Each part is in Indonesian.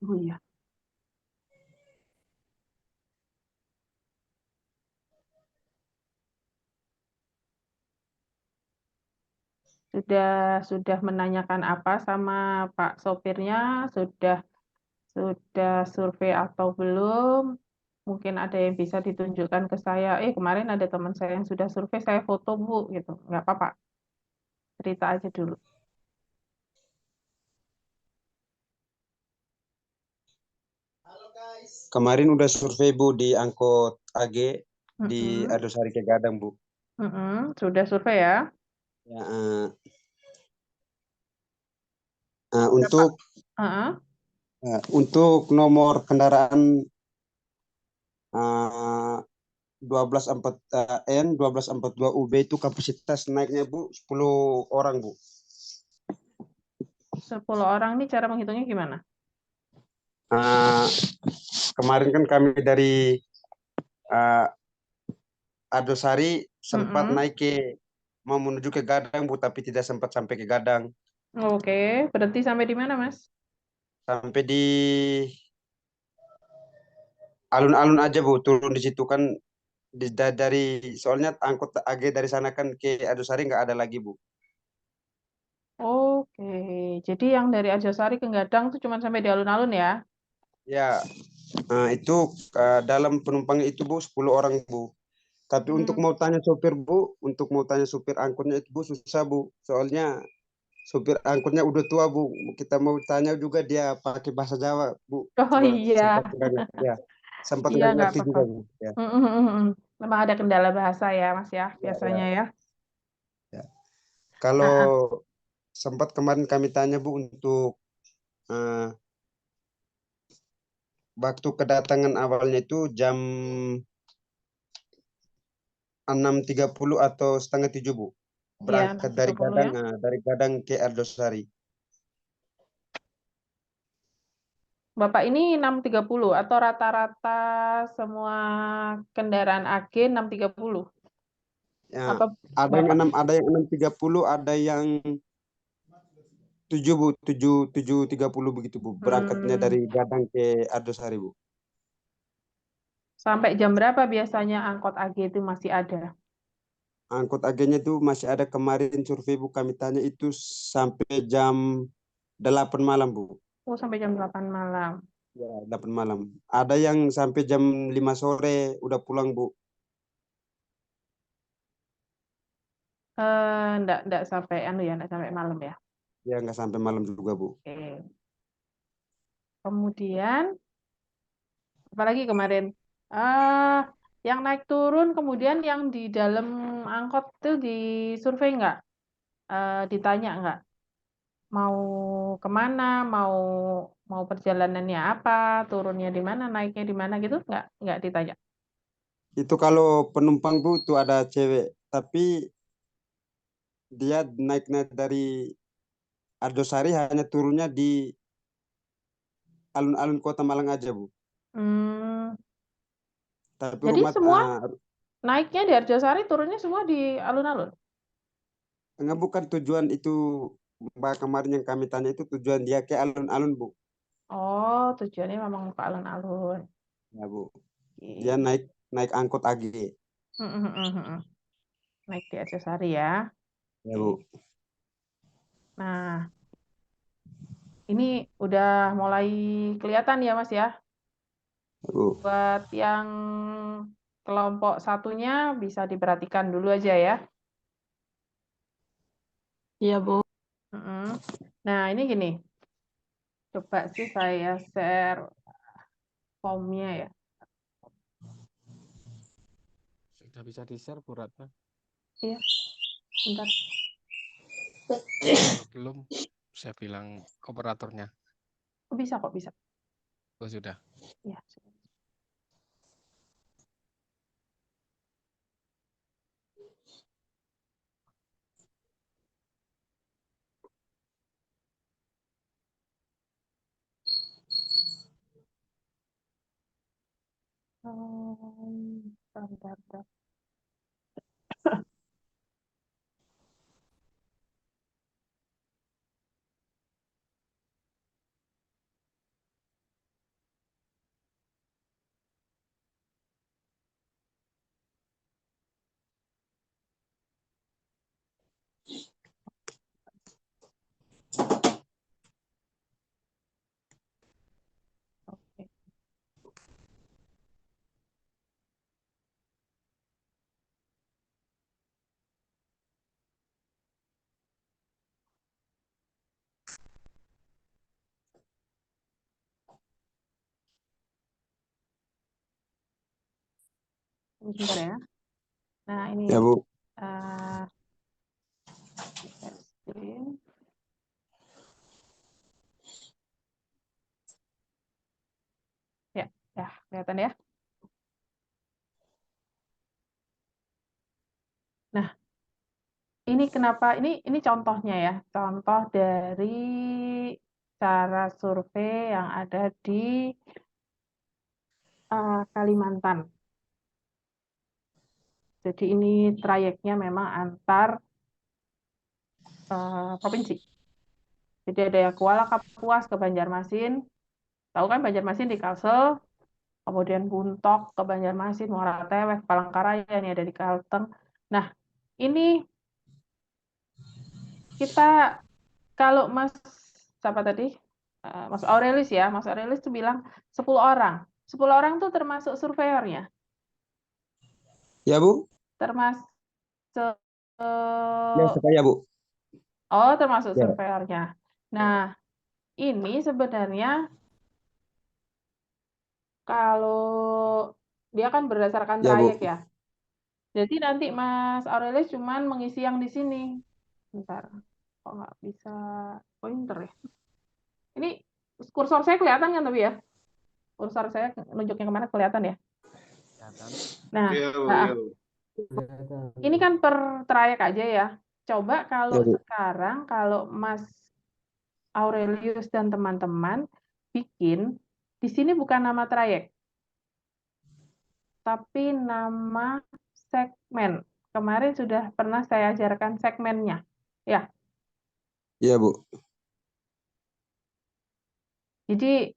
Oh iya, sudah sudah menanyakan apa sama Pak sopirnya? Sudah sudah survei atau belum? Mungkin ada yang bisa ditunjukkan ke saya. Kemarin ada teman saya yang sudah survei, saya foto Bu, gitu. Nggak apa-apa, cerita aja dulu. Kemarin udah survei Bu di angkot AG di Mm-mm. Ardosari ke Gadang Bu. Mm-mm. Sudah survei ya? Ya, Berapa? untuk Heeh. nomor kendaraan uh, 1244 N 1242 UB itu kapasitas naiknya Bu 10 orang Bu. 10 orang nih cara menghitungnya gimana? Uh, Kemarin kan kami dari uh, Ardosari sempat Mm-mm. naik ke mau menuju ke Gadang Bu, tapi tidak sempat sampai ke Gadang. Oke, berarti sampai di mana, Mas? Sampai di alun-alun aja Bu, turun di situ kan dari soalnya angkot AG dari sana kan ke Ardosari nggak ada lagi Bu. Oke, jadi yang dari Arjosari ke Gadang tuh cuma sampai di alun-alun ya? Ya, itu dalam penumpangnya itu Bu 10 orang Bu. Tapi untuk Hmm. mau tanya sopir Bu, untuk mau tanya supir angkotnya itu Bu susah Bu. Soalnya supir angkotnya udah tua Bu. Kita mau tanya juga dia pakai bahasa Jawa Bu. Oh Cuma sempat iya, nggak ngerti ya. Sempat iya nggak nggak ngerti apa-apa. juga Bu. Ya. Memang ada kendala bahasa ya, Mas ya, Ya, biasanya ya, ya. ya. Kalau Ah, ah. sempat kemarin kami tanya Bu untuk eh, waktu kedatangan awalnya itu jam 6.30 atau setengah 7 Bu. Iya, enam Berangkat tiga puluh ya. Dari Gadang ke Ardosari. Bapak ini 6.30 atau rata-rata semua kendaraan AG 6.30? Ya, Apa ada yang Bapak? 6, ada yang 6.30, ada yang 7 Bu, 7.30 begitu Bu. Berangkatnya Hmm, dari Gadang ke Ardosari Bu. sampai jam berapa biasanya angkot AG itu masih ada? Angkut agennya tuh masih ada kemarin survei Bu kami tanya itu sampai jam 8 malam Bu. Oh, sampai jam 8 malam. Ya, 8 malam. Ada yang sampai jam 5 sore udah pulang Bu. Enggak sampai anu ya, enggak sampai malam ya. Ya nggak sampai malam juga Bu. Oke. Kemudian apalagi kemarin ah yang naik turun kemudian yang di dalam angkot itu disurvei nggak? Ditanya nggak? Mau kemana? Mau mau perjalanannya apa? Turunnya di mana? Naiknya di mana gitu? Nggak ditanya. Itu kalau penumpang Bu tuh ada cewek, tapi dia naik-naik dari Ardosari hanya turunnya di alun-alun Kota Malang aja Bu. Hmm, Tapi jadi rumah semua naiknya di Arjosari, turunnya semua di alun-alun. enggak bukan tujuan itu Mbak kemarin yang kami tanya itu tujuan dia ke alun-alun Bu. Oh, tujuannya memang ke alun-alun. Ya Bu. Dia Oke. naik naik angkot AG. Hmm, hmm, hmm, hmm, hmm. Naik di Arjosari ya. Ya Oke. Bu. Nah, ini udah mulai kelihatan ya, Mas ya. Ya, Bu. Buat yang kelompok satunya bisa diperhatikan dulu aja ya. Iya, Bu. Mm-mm. Nah, ini gini. Coba sih saya share formnya ya. Sudah bisa di-share Bu Ratna? Iya, bentar. Kalau belum, saya bilang operatornya. Oh, bisa kok, bisa. Oh sudah. Ya. Bentar, bentar. sebentar ya. Nah, ini Ya, Bu. eh, testing. Ya, ya, kelihatan ya. Nah, ini kenapa ini contohnya ya, contoh dari cara survei yang ada di Kalimantan. Jadi ini trayeknya memang antar provinsi. Jadi ada yang Kuala Kapuas ke Banjarmasin, tahu kan Banjarmasin di Kalsel, kemudian Buntok ke Banjarmasin, Muara Teweh, Palangkaraya ini ada di Kalteng. Nah, ini kita kalau siapa tadi? Mas Aurelius ya, Mas Aurelius tuh bilang 10 orang. 10 orang tuh termasuk surveyornya, Ya, Bu. termasuk Ya, saya, Bu. termasuk Ya, surveyornya. Nah, ini sebenarnya kalau dia kan berdasarkan ya, trayek Bu. ya. Jadi nanti Mas Aurelius cuman mengisi yang di sini. Bentar, kok nggak bisa pointer ya? Ini kursor saya kelihatan kan tapi ya? Kursor saya nunjuknya kemana kelihatan ya? Kelihatan. Nah, Iya, Bu. nah, Iya, Bu. ini kan per trayek aja ya. Coba kalau Ya, Bu. sekarang kalau Mas Aurelius dan teman-teman bikin di sini bukan nama trayek, tapi nama segmen. Kemarin sudah pernah saya ajarkan segmennya. Ya, Iya, Bu. jadi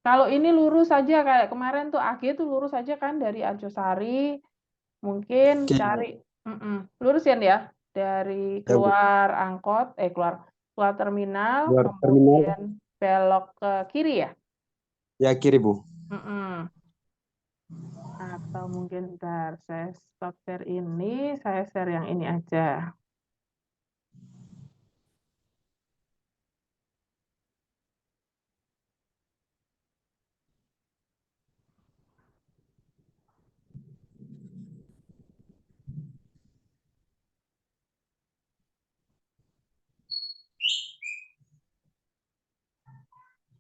kalau ini lurus saja kayak kemarin tuh AG tuh lurus saja kan dari Arjosari, mungkin Oke. cari lurusin ya dari Ya, Bu. keluar angkot, keluar terminal, Luar terminal. kemudian belok ke kiri ya. Ya, kiri, Bu. Mm-mm. Atau mungkin bentar, saya stop share ini, saya share yang ini aja.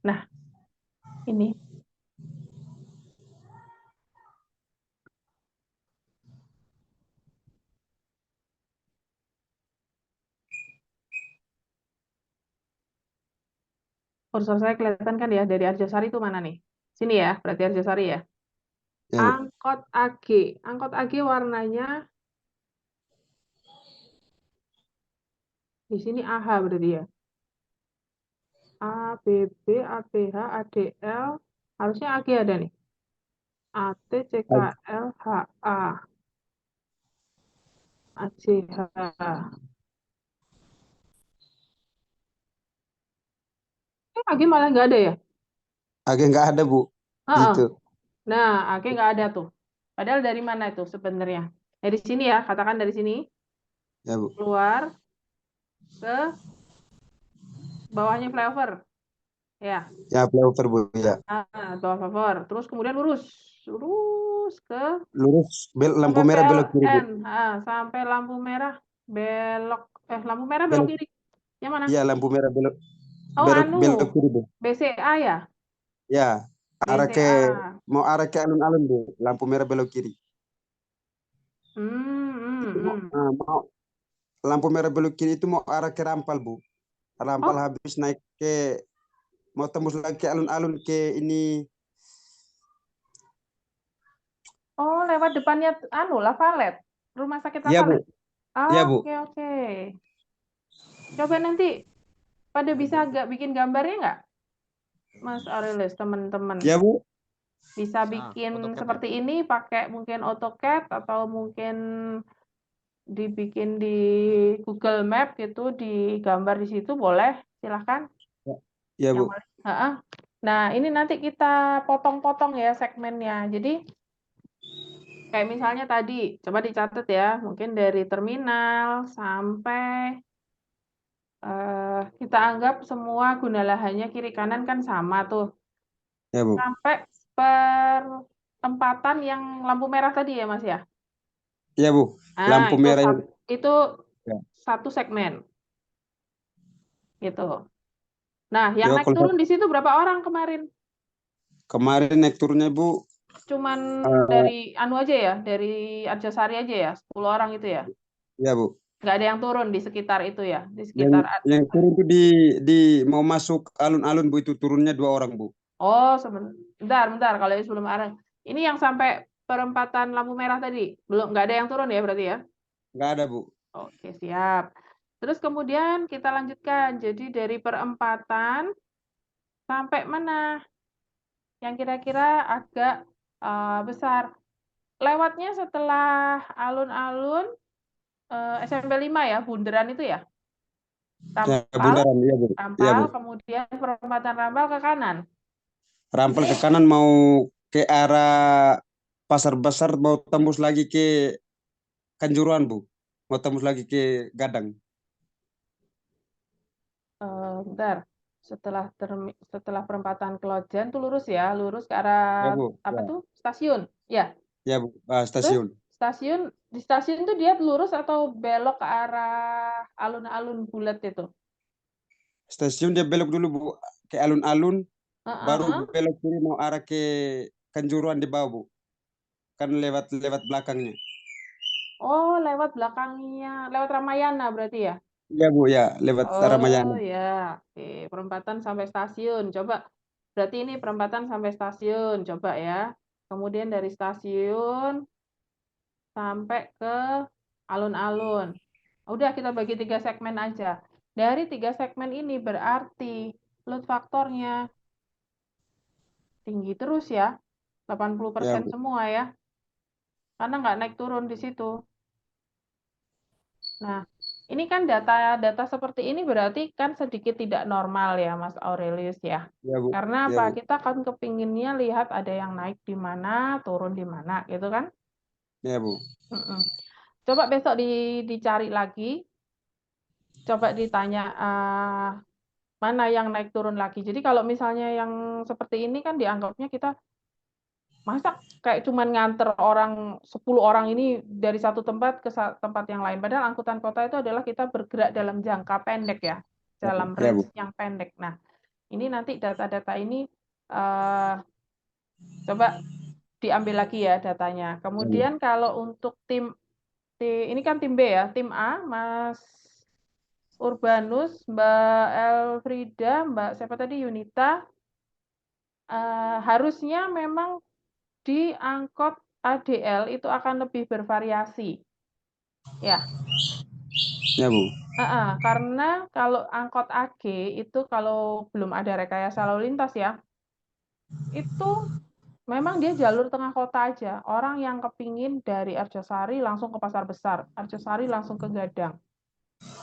Nah, ini. Kursor saya kelihatan kan ya, dari Arjosari itu mana nih? Sini ya, berarti Arjosari ya. Ya, Bu. Angkot AG. Angkot AG warnanya di sini AH berarti ya. A, B, B, ABH, ADL. Harusnya AG ada nih. AT, CKL, HA, ACH. AG malah nggak ada ya? Agak nggak ada, Bu. Heeh. Gitu. Nah, AG nggak ada tuh. Padahal dari mana itu sebenarnya? Dari sini ya, katakan dari sini. Ya, Bu. Keluar ke bawahnya flyover. Ya, Ya, flyover, Bu. Ya. flyover. Terus kemudian lurus. Lurus ke Lurus, lampu sampai merah belok kiri, Bu. PLN. Sampai lampu merah belok. Lampu merah belok Belok. kiri. Yang mana? Iya, lampu merah belok Oh, belok anu. belok kiri, Bu. BCA ya? Ya, arah ke BCA. mau arah ke alun-alun, Bu. Lampu merah belok kiri. Itu mau lampu merah belok kiri itu mau arah ke Rampal, Bu. Rampal Oh, habis naik ke mau tembus lagi ke alun-alun ke ini. lewat depannya anu Lavalet. Rumah sakit Iya, Bu. Lavalet. Iya, Bu. Oke, oke. Coba nanti pada bisa agak bikin gambarnya nggak, Mas Aurelius, teman-teman? Iya, Bu. Bisa Bisa. bikin AutoCAD ya. seperti ini pakai mungkin AutoCAD atau mungkin dibikin di Google Map gitu, digambar di situ boleh, silahkan. Iya, Yang Bu. mana? Nah, ini nanti kita potong-potong ya segmennya. Jadi kayak misalnya tadi, coba dicatat ya, mungkin dari terminal sampai kita anggap semua guna lahannya kiri kanan kan sama tuh. Iya, Bu. Sampai per perempatan yang lampu merah tadi ya, Mas ya? Iya, Bu. Nah, Lampu merah yang itu ya. satu segmen gitu. Nah, yang Ya, naik kalau turun di situ berapa orang kemarin? kemarin naik turunnya, Bu, Cuman eh, dari anu aja ya, dari Arjosari aja ya, 10 orang itu ya. ya, Bu. Nggak ada yang turun di sekitar itu ya, di Yang sekitar. yang turun tuh di mau masuk alun-alun, Bu, itu turunnya 2 orang, Bu. Oh, bentar. Kalau yang sebelum arah. Ini yang sampai perempatan lampu merah tadi. Belum, nggak ada yang turun ya berarti ya? Nggak ada, Bu. Oke, siap. Terus kemudian kita lanjutkan. Jadi dari perempatan sampai mana? Yang kira-kira agak besar. Lewatnya setelah alun-alun SMP 5 ya, Bundaran itu ya? Ya, Rampal, bundaran, iya, Bu. Iya, Bu. kemudian perempatan Rampal ke kanan. Rampal ke kanan mau ke arah Pasar Besar, mau tembus lagi ke Kanjuruhan, Bu. Mau tembus lagi ke Gadang. Bentar. Setelah perempatan Klojen tuh lurus ya, lurus ke Ya, arah Bu. apa Ya, tuh? Stasiun. Ya. ya, Bu. Ah, Terus stasiun. di stasiun tuh dia lurus atau belok ke arah alun-alun bulat itu? Stasiun dia belok dulu, Bu, ke alun-alun, baru Heeh. belok kiri mau arah ke Kanjuruhan di bawah, Bu. Kan lewat lewat belakangnya. Oh, lewat belakangnya, lewat Ramayana berarti ya? Iya, Bu, ya, lewat Oh Ramayana. ya, oke. Perempatan sampai stasiun. Coba, berarti ini perempatan sampai stasiun. Coba ya. Kemudian dari stasiun sampai ke alun-alun. Udah kita bagi 3 segmen aja. Dari 3 segmen ini berarti load faktornya tinggi terus ya. Ya, 80% Bu. semua ya. Karena nggak naik turun di situ. Nah, ini kan data-data seperti ini berarti kan sedikit tidak normal ya, Mas Aurelius ya. Ya, Bu. Karena Ya, apa? Bu. Kita kan kepinginnya lihat ada yang naik di mana, turun di mana, gitu kan? Ya, Bu. Mm-mm. Coba besok dicari lagi, coba ditanya mana yang naik turun lagi. Jadi kalau misalnya yang seperti ini kan dianggapnya kita masa kayak cuman nganter 10 orang ini dari satu tempat ke tempat yang lain. Padahal angkutan kota itu adalah kita bergerak dalam jangka pendek ya, Ya, Bu. dalam Ya, range Bu. yang pendek. Nah, ini nanti data-data ini eh, coba diambil lagi ya datanya. Ya, Bu. Kemudian kalau untuk ini kan tim B ya, tim A, Mas Urbanus, Mbak Elfrida, Mbak siapa tadi Yunita, harusnya memang di angkot ADL itu akan lebih bervariasi. Ya, Ya, Bu. karena kalau angkot AG itu kalau belum ada rekayasa lalu lintas ya, itu memang dia jalur tengah kota aja. Orang yang kepingin dari Arjosari langsung ke Pasar Besar, Arjosari langsung ke Gadang.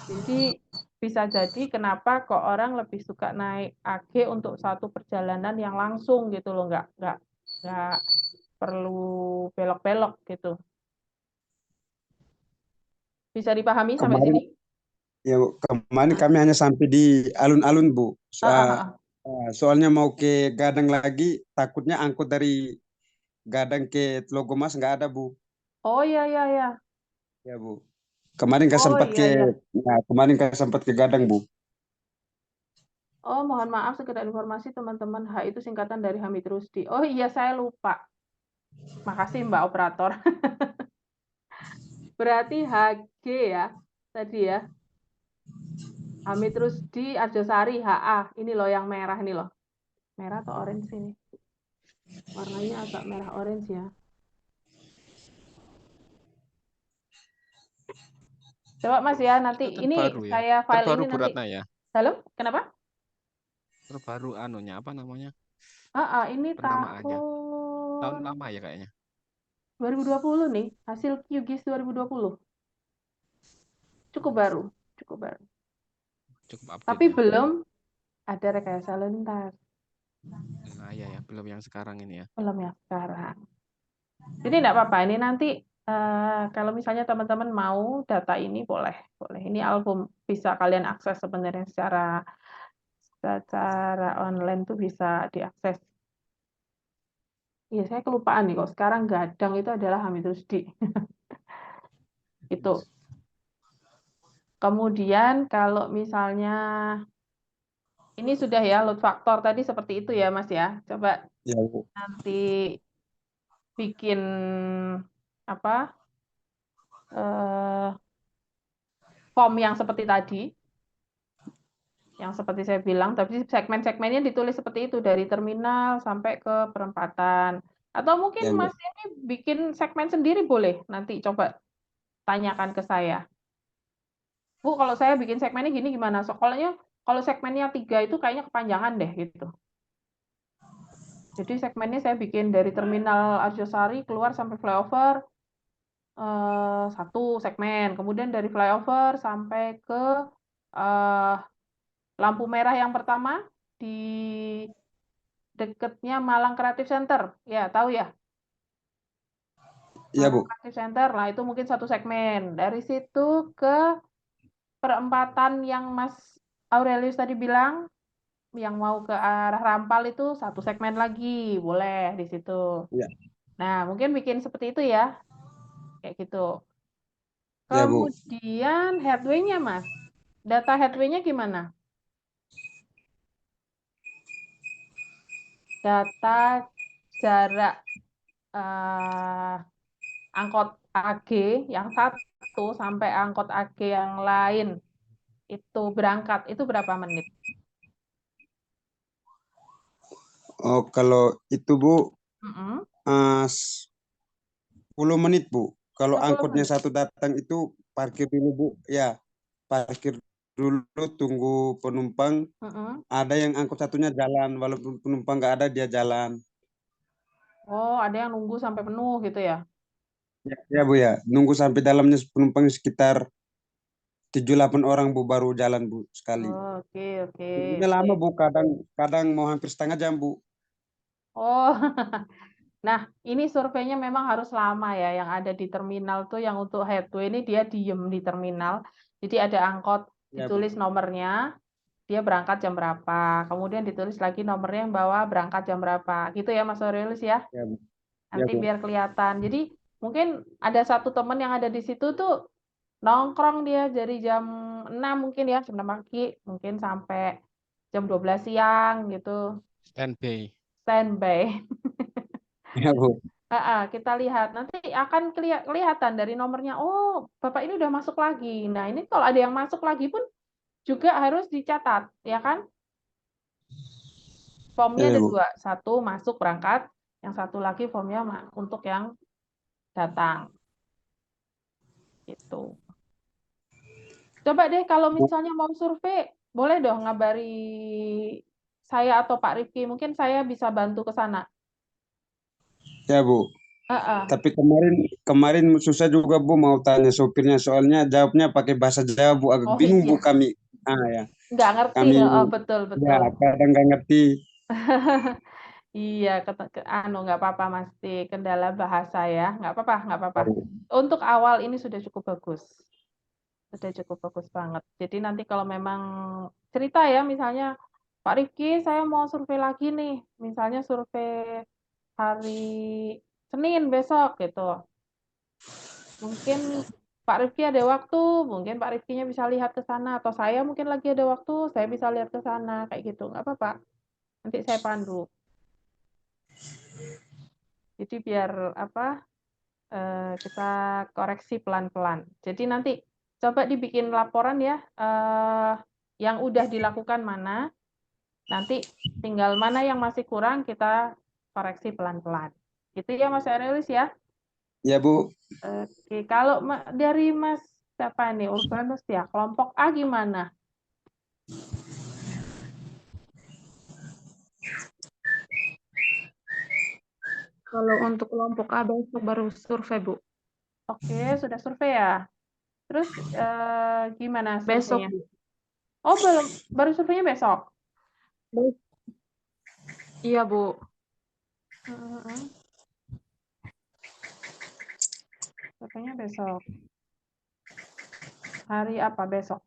Jadi bisa jadi kenapa kok orang lebih suka naik AG untuk satu perjalanan yang langsung gitu loh, nggak perlu belok-belok gitu. Bisa dipahami sampai Kemarin sini? Ya, Bu. Kemarin Hmm. kami hanya sampai di alun-alun, Bu. Ah, ah, ah, ah. Soalnya mau ke Gadang lagi, takutnya angkut dari Gadang ke Tlogomas nggak ada, Bu. Oh iya iya iya. Ya, Bu. Kemarin nggak Oh sempat iya iya. kemarin nggak sempat ke Gadang, Bu. Oh mohon maaf sekedar informasi teman-teman, H itu singkatan dari Hamid Rusdi. Oh iya saya lupa. Makasih Mbak Operator. Berarti HG ya tadi ya. Hamid Rusdi Arjosari HA. Ini loh yang merah ini loh. Merah atau orange ini? Warnanya agak merah orange ya. Coba Mas ya, nanti Itu ini terbaru ya. saya file Terbaru ini Bu nanti. Ratna ya. Halo, kenapa? Terbaru anunya apa namanya? Ini Penamaannya. Tahun tahun lama ya kayaknya. 2020 nih, hasil QGIS 2020. Cukup baru, cukup baru. Cukup update Tapi ya. belum ada rekayasa lalu lintas. Nah, iya ya, belum yang sekarang ini ya. Belum yang sekarang. Jadi enggak apa-apa, ini nanti kalau misalnya teman-teman mau data ini boleh, boleh. Ini album bisa kalian akses sebenarnya secara online tuh bisa diakses. Iya, saya kelupaan nih kok. Sekarang Gadang itu adalah Hamid Rusdi. Itu. Kemudian kalau misalnya ini sudah ya load faktor tadi seperti itu ya Mas ya. Coba Ya, Bu. nanti bikin apa eh, form yang seperti tadi, yang seperti saya bilang, tapi segmen-segmennya ditulis seperti itu dari terminal sampai ke perempatan. Atau Ya, mungkin Bu. Mas ini bikin segmen sendiri boleh. Nanti coba tanyakan ke saya. Bu, kalau saya bikin segmennya gini gimana? Soalnya kalau segmennya 3 itu kayaknya kepanjangan deh gitu. Jadi segmennya saya bikin dari terminal Arjosari keluar sampai flyover satu segmen. Kemudian dari flyover sampai ke eh, lampu merah yang pertama di deketnya Malang Creative Center. Ya, tahu ya? Ya, Malang Bu. Creative Center. Nah, itu mungkin satu segmen. Dari situ ke perempatan yang Mas Aurelius tadi bilang, yang mau ke arah Rampal itu satu segmen lagi, boleh di situ. Ya, Nah, mungkin bikin seperti itu ya, kayak gitu. ya, Bu. Kemudian headway-nya, Mas. Data headway-nya gimana? Data jarak eh, angkot AG yang satu sampai angkot AG yang lain itu berangkat, itu berapa menit? Oh, kalau itu, Bu, Mm-mm, 10 menit, Bu. Kalau 10 angkotnya menit. satu datang itu parkir dulu, Bu. Ya, parkir dulu, tunggu penumpang. Mm-mm. Ada yang angkot satunya jalan, walaupun penumpang nggak ada, dia jalan. Oh, ada yang nunggu sampai penuh gitu ya? Ya, ya, Bu, ya. Nunggu sampai dalamnya penumpang sekitar 7-8 orang, Bu, baru jalan, Bu, sekali. Oh, oke, oke, Tunggunya lama, oke. Bu. Kadang kadang mau hampir setengah jam, Bu. Oh, nah ini surveinya memang harus lama ya. Yang ada di terminal tuh yang untuk headway ini dia diem di terminal. Jadi ada angkot Ya, Bu. ditulis nomornya, dia berangkat jam berapa. Kemudian ditulis lagi nomornya yang bawa berangkat jam berapa. Gitu ya Mas Aurelius ya. Ya, Bu. Ya, Nanti Bu. biar kelihatan. Jadi mungkin ada satu teman yang ada di situ tuh nongkrong dia dari jam 6 mungkin ya, jam 6 pagi, mungkin sampai jam 12 siang gitu. Standby. Standby. Ya, Bu. Kita lihat nanti akan kelihatan dari nomornya. Oh, Bapak ini udah masuk lagi. Nah, ini kalau ada yang masuk lagi pun juga harus dicatat, ya kan? Formnya Ya, ada Bu. dua, satu masuk berangkat, yang satu lagi formnya untuk yang datang. Gitu. Coba deh kalau misalnya mau survei, boleh dong ngabari saya atau Pak Rifki. Mungkin saya bisa bantu ke sana. Ya, Bu. Heeh. Tapi kemarin kemarin susah juga, Bu, mau tanya sopirnya, soalnya jawabnya pakai bahasa Jawa, Bu. Agak Oh bingung, Bu, iya, kami. Ya, nggak ngerti. kami Heeh, betul ya betul. kadang nggak ngerti. Iya, nggak apa-apa Mas, kendala bahasa ya, nggak apa-apa. Untuk awal ini sudah cukup bagus banget. Jadi nanti kalau memang cerita ya, misalnya Pak Rifki, saya mau survei lagi nih, misalnya survei hari Senin besok gitu. Mungkin Pak Rifki ada waktu, mungkin Pak Rifkinya bisa lihat ke sana, atau saya mungkin lagi ada waktu, saya bisa lihat ke sana, kayak gitu. Nggak apa-apa, nanti saya pandu. Jadi biar apa? Kita koreksi pelan-pelan. Jadi nanti coba dibikin laporan ya, yang udah dilakukan mana, nanti tinggal mana yang masih kurang kita koreksi pelan-pelan. Gitu ya Mas Aurelius ya. Ya, Bu. Oke, kalau dari Mas siapa nih Urbanus ya, kelompok A gimana? Kalau untuk kelompok A besok baru survei Bu. Oke, sudah survei ya. Terus gimana Besok, surveinya? Bu. Oh belum, baru surveinya besok. Iya, Bu. Heeh. Surveinya besok. Hari apa besok?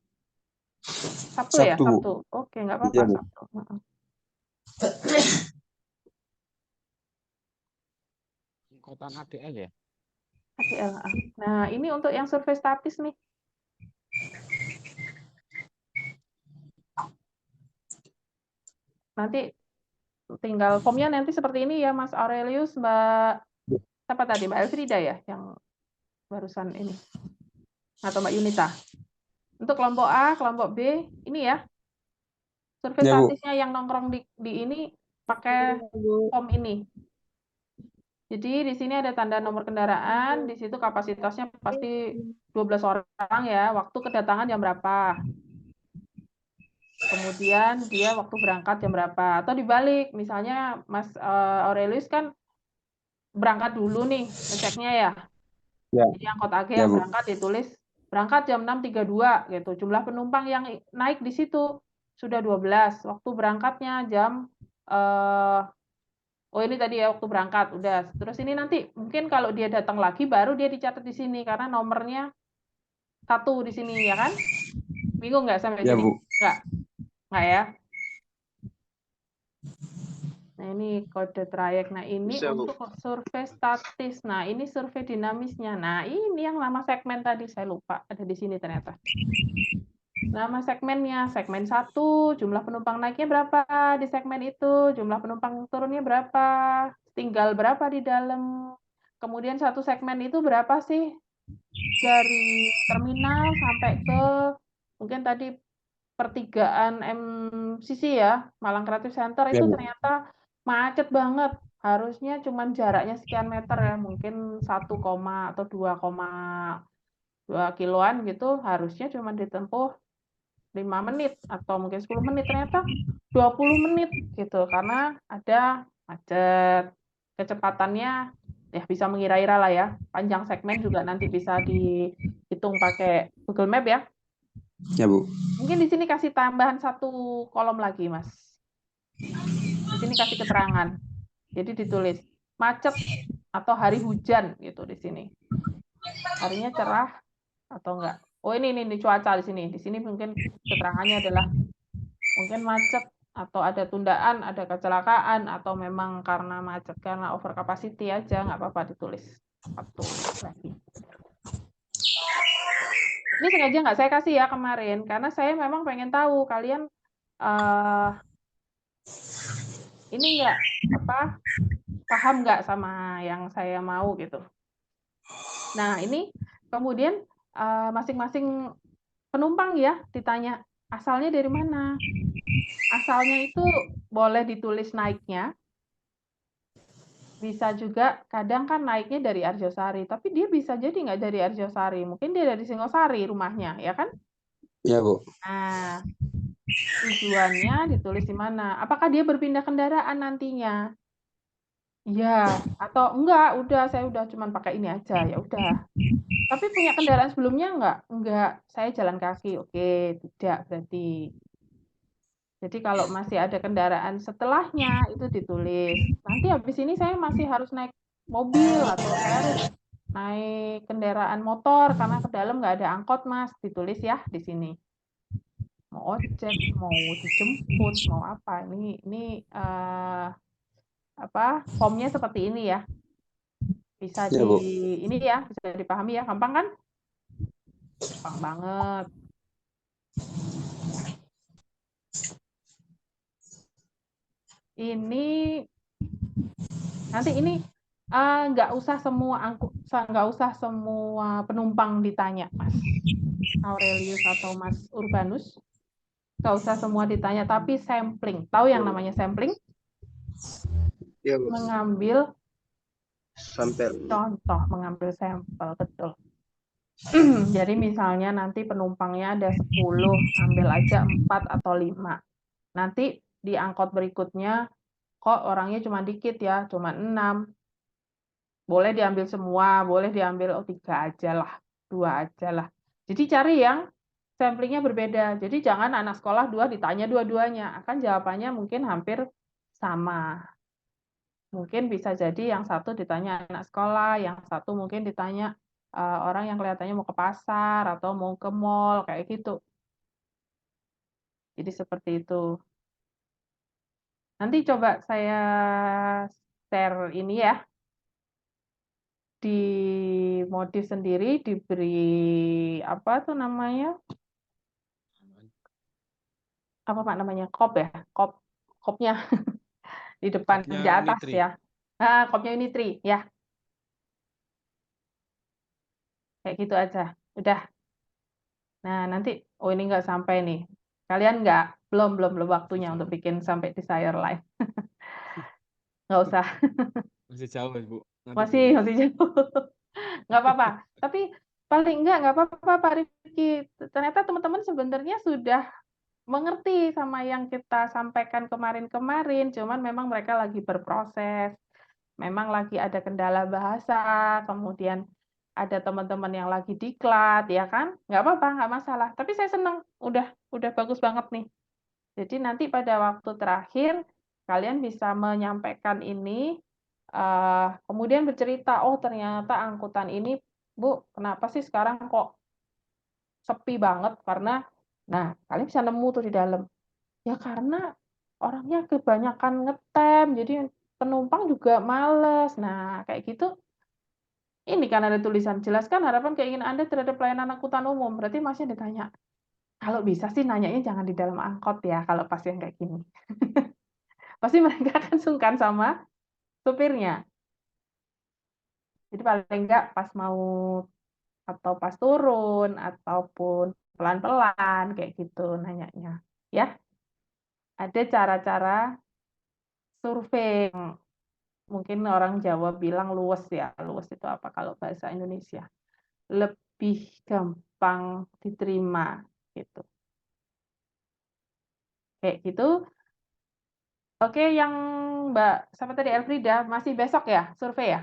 Sabtu ya? Sabtu, Bu. Sabtu. Oke, nggak apa-apa Iya, Bu. Sabtu. Heeh. Kekuatan ADL ya. ADL. Nah, ini untuk yang survei statis nih. Nanti tinggal formnya nanti seperti ini ya, Mas Aurelius, Mbak siapa tadi? Mbak Elfrida ya, yang barusan ini. Atau Mbak Yunita. Untuk kelompok A, kelompok B, ini ya, survei Ya, Bu. statisnya yang nongkrong di ini pakai form ini. Jadi di sini ada tanda nomor kendaraan, di situ kapasitasnya pasti 12 orang ya, waktu kedatangan jam berapa. Kemudian dia waktu berangkat jam berapa. Atau dibalik, misalnya Mas Aurelius kan berangkat dulu nih, ngeceknya ya. Ya, Jadi angkot AG ya, yang Bu. berangkat ditulis berangkat jam 6.32 gitu. Jumlah penumpang yang naik di situ sudah 12. Waktu berangkatnya jam oh ini tadi ya waktu berangkat udah. Terus ini nanti mungkin kalau dia datang lagi baru dia dicatat di sini karena nomornya 1 di sini ya kan? Bingung nggak sampai Ya, sini? Bu. Nggak ya? Nah, ini kode trayek. Nah, ini Bisa, Bu. untuk survei statis. Nah, ini survei dinamisnya. Nah, ini yang nama segmen tadi saya lupa ada di sini ternyata. Nama segmennya, segmen 1, jumlah penumpang naiknya berapa di segmen itu, jumlah penumpang turunnya berapa, tinggal berapa di dalam. Kemudian satu segmen itu berapa sih dari terminal sampai ke mungkin tadi pertigaan MCC ya, Malang Creative Center Ya, itu Bu. ternyata macet banget. Harusnya cuma jaraknya sekian meter ya, mungkin 1, atau 2,2 kiloan gitu, harusnya cuma ditempuh 5 menit atau mungkin 10 menit, ternyata 20 menit gitu karena ada macet. Kecepatannya ya bisa mengira-ira lah ya. Panjang segmen juga nanti bisa dihitung pakai Google Map ya. Ya, Bu. Mungkin di sini kasih tambahan 1 kolom lagi, Mas. Di sini kasih keterangan. Jadi ditulis macet atau hari hujan gitu di sini. Harinya cerah atau enggak. Oh ini cuaca di sini. Di sini mungkin keterangannya adalah mungkin macet atau ada tundaan, ada kecelakaan, atau memang karena macet karena over capacity aja, nggak apa-apa ditulis satu lagi. Ini sengaja nggak saya kasih ya kemarin, karena saya memang pengen tahu kalian ini nggak apa paham nggak sama yang saya mau gitu. Nah ini kemudian masing-masing penumpang ya ditanya asalnya dari mana. Asalnya itu boleh ditulis naiknya, bisa juga kadang kan naiknya dari Arjosari, tapi dia bisa jadi nggak dari Arjosari, mungkin dia dari Singosari rumahnya, ya kan? Ya, Bu. Nah, tujuannya ditulis di mana? Apakah dia berpindah kendaraan nantinya? Iya, atau enggak, udah saya udah cuman pakai ini aja, ya udah. Tapi punya kendaraan sebelumnya enggak? Enggak, saya jalan kaki. Oke, tidak berarti. Jadi kalau masih ada kendaraan setelahnya itu ditulis. Nanti habis ini saya masih harus naik mobil atau saya harus naik kendaraan motor karena ke dalam nggak ada angkot, Mas. Ditulis ya di sini. Mau ojek, mau dijemput, mau apa. Ini apa? Formnya seperti ini ya. Bisa Ya, Bu. ini ya, bisa dipahami ya. Gampang kan? Gampang banget. Ini nanti ini nggak usah semua penumpang ditanya, Mas Aurelius atau Mas Urbanus. Nggak usah semua ditanya, tapi sampling. Tahu yang namanya sampling? Ya, Bu. Mengambil Sampai. contoh, mengambil sampel, betul. Jadi misalnya nanti penumpangnya ada 10, ambil aja 4 atau 5. Nanti di angkot berikutnya, kok orangnya cuma dikit ya, cuma 6. Boleh diambil semua, boleh diambil 3 aja lah, 2 aja lah. Jadi cari yang samplingnya berbeda. Jadi jangan anak sekolah 2 ditanya dua-duanya, akan jawabannya mungkin hampir sama. Mungkin bisa jadi yang satu ditanya anak sekolah, yang satu mungkin ditanya orang yang kelihatannya mau ke pasar atau mau ke mall, kayak gitu. Jadi seperti itu. Nanti coba saya share ini ya, dimodif sendiri, diberi apa tuh namanya? Apa Pak namanya? Kop ya? Kopnya di depan Kopnya di atas Unitri. ya. Kopnya Unitri ya, kayak gitu aja. Udah. Nah, nanti ini nggak sampai nih. Kalian nggak belum waktunya untuk bikin sampai desire life. Nggak usah. Masih jauh ya, Bu. Nanti Masih dulu. masih jauh. Nggak apa-apa. Tapi paling nggak apa-apa Pak Rifki. Ternyata teman-teman sebenarnya sudah mengerti sama yang kita sampaikan kemarin-kemarin, cuman memang mereka lagi berproses, memang lagi ada kendala bahasa, kemudian ada teman-teman yang lagi diklat, ya kan? Nggak apa-apa, nggak masalah. Tapi saya senang, udah bagus banget nih. Jadi nanti pada waktu terakhir kalian bisa menyampaikan ini, kemudian bercerita, oh ternyata angkutan ini, Bu, kenapa sih sekarang kok sepi banget? Karena, nah kalian bisa nemu tuh di dalam. Ya karena orangnya kebanyakan ngetem, jadi penumpang juga males. Nah, kayak gitu, ini kan ada tulisan, jelaskan harapan keinginan Anda terhadap pelayanan angkutan umum. Berarti Masnya ditanya, kalau bisa sih nanyanya jangan di dalam angkot ya, kalau pas yang kayak gini. Pasti mereka akan sungkan sama supirnya. Jadi paling enggak pas mau atau pas turun, ataupun pelan-pelan, kayak gitu nanyanya. Ya, ada cara-cara survei. Mungkin orang Jawa bilang luwes ya. Luwes itu apa kalau bahasa Indonesia? Lebih gampang diterima gitu. Kayak gitu. Oke, yang Mbak siapa tadi Elfrida masih besok ya survei ya?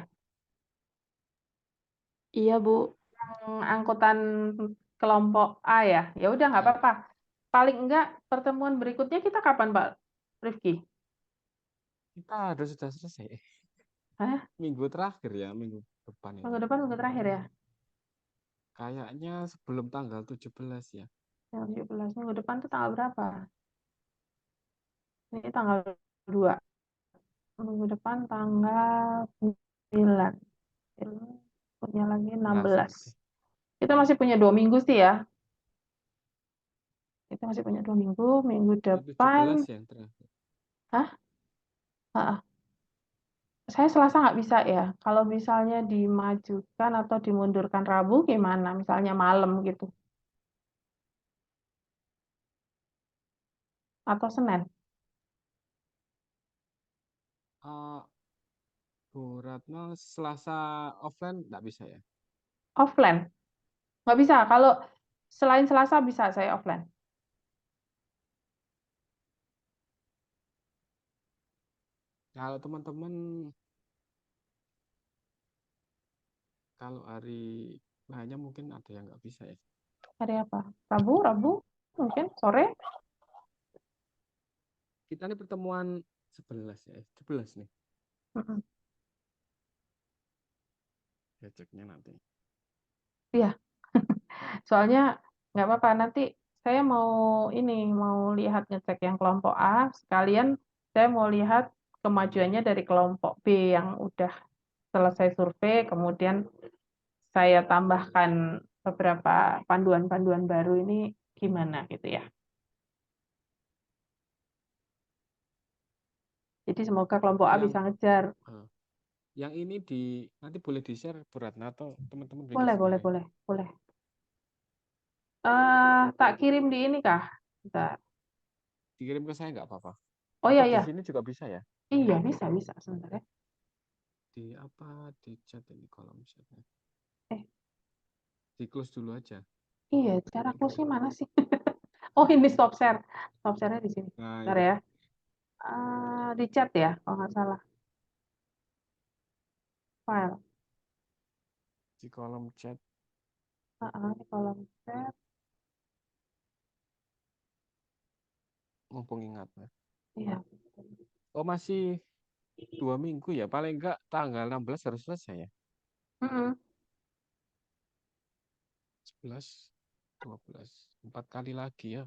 Iya, Bu. Angkutan kelompok A ya. Ya udah nggak Ya. apa-apa. Paling enggak pertemuan berikutnya kita kapan, Mbak Rifki? Kita harus sudah selesai. Hah? Minggu terakhir ya, minggu depan ini. Minggu depan minggu terakhir ya? Kayaknya sebelum tanggal 17 ya. Yang 17 minggu depan tuh tanggal berapa? Ini tanggal 2. Minggu depan tanggal 9. Punya lagi Belasan 16. sih. Kita masih punya 2 minggu sih ya. Kita masih punya 2 minggu. Minggu Yang 17 depan, yang terakhir. hah? Ah, saya Selasa nggak bisa ya. Kalau misalnya dimajukan atau dimundurkan Rabu gimana? Misalnya malam gitu. Atau Senin. Uh, Bu Ratno, Selasa offline nggak bisa ya? Offline. Nggak bisa. Kalau selain Selasa bisa saya offline. Kalau teman-teman, kalau hari lainnya mungkin ada yang nggak bisa ya. Hari apa? Rabu mungkin sore. Kita ini pertemuan 11 ya, 11 nih. Mm-mm. Ya ceknya nanti. Iya. Soalnya nggak apa-apa. Nanti saya mau mau lihat ngecek yang kelompok A. Sekalian saya mau lihat kemajuannya dari kelompok B yang udah selesai survei. Kemudian saya tambahkan beberapa panduan-panduan baru ini gimana gitu ya. Jadi semoga kelompok A bisa Yang ngejar. eh, yang ini nanti boleh di-share Bu Ratno atau teman-teman bikin Boleh, boleh, sendiri. boleh, boleh. Tak kirim di ini kah? Bentar. Dikirim ke saya nggak apa-apa. Oh Atau iya, di iya. sini juga bisa ya? Iya, bisa sebentar ya. Di apa? Di chat ini kolom chatnya. Eh, Di close dulu aja. iya, cara close-nya mana sih? Oh, ini stop share. Stop share-nya di sini. Nah Bentar itu ya. Di chat ya, kalau nggak salah. File. di kolom chat. Di kolom chat. Mumpung ingat ya. Iya. Oh masih 2 minggu ya. Paling enggak tanggal 16 harus selesai ya. Mm-mm. 11, 12, 4 kali lagi ya.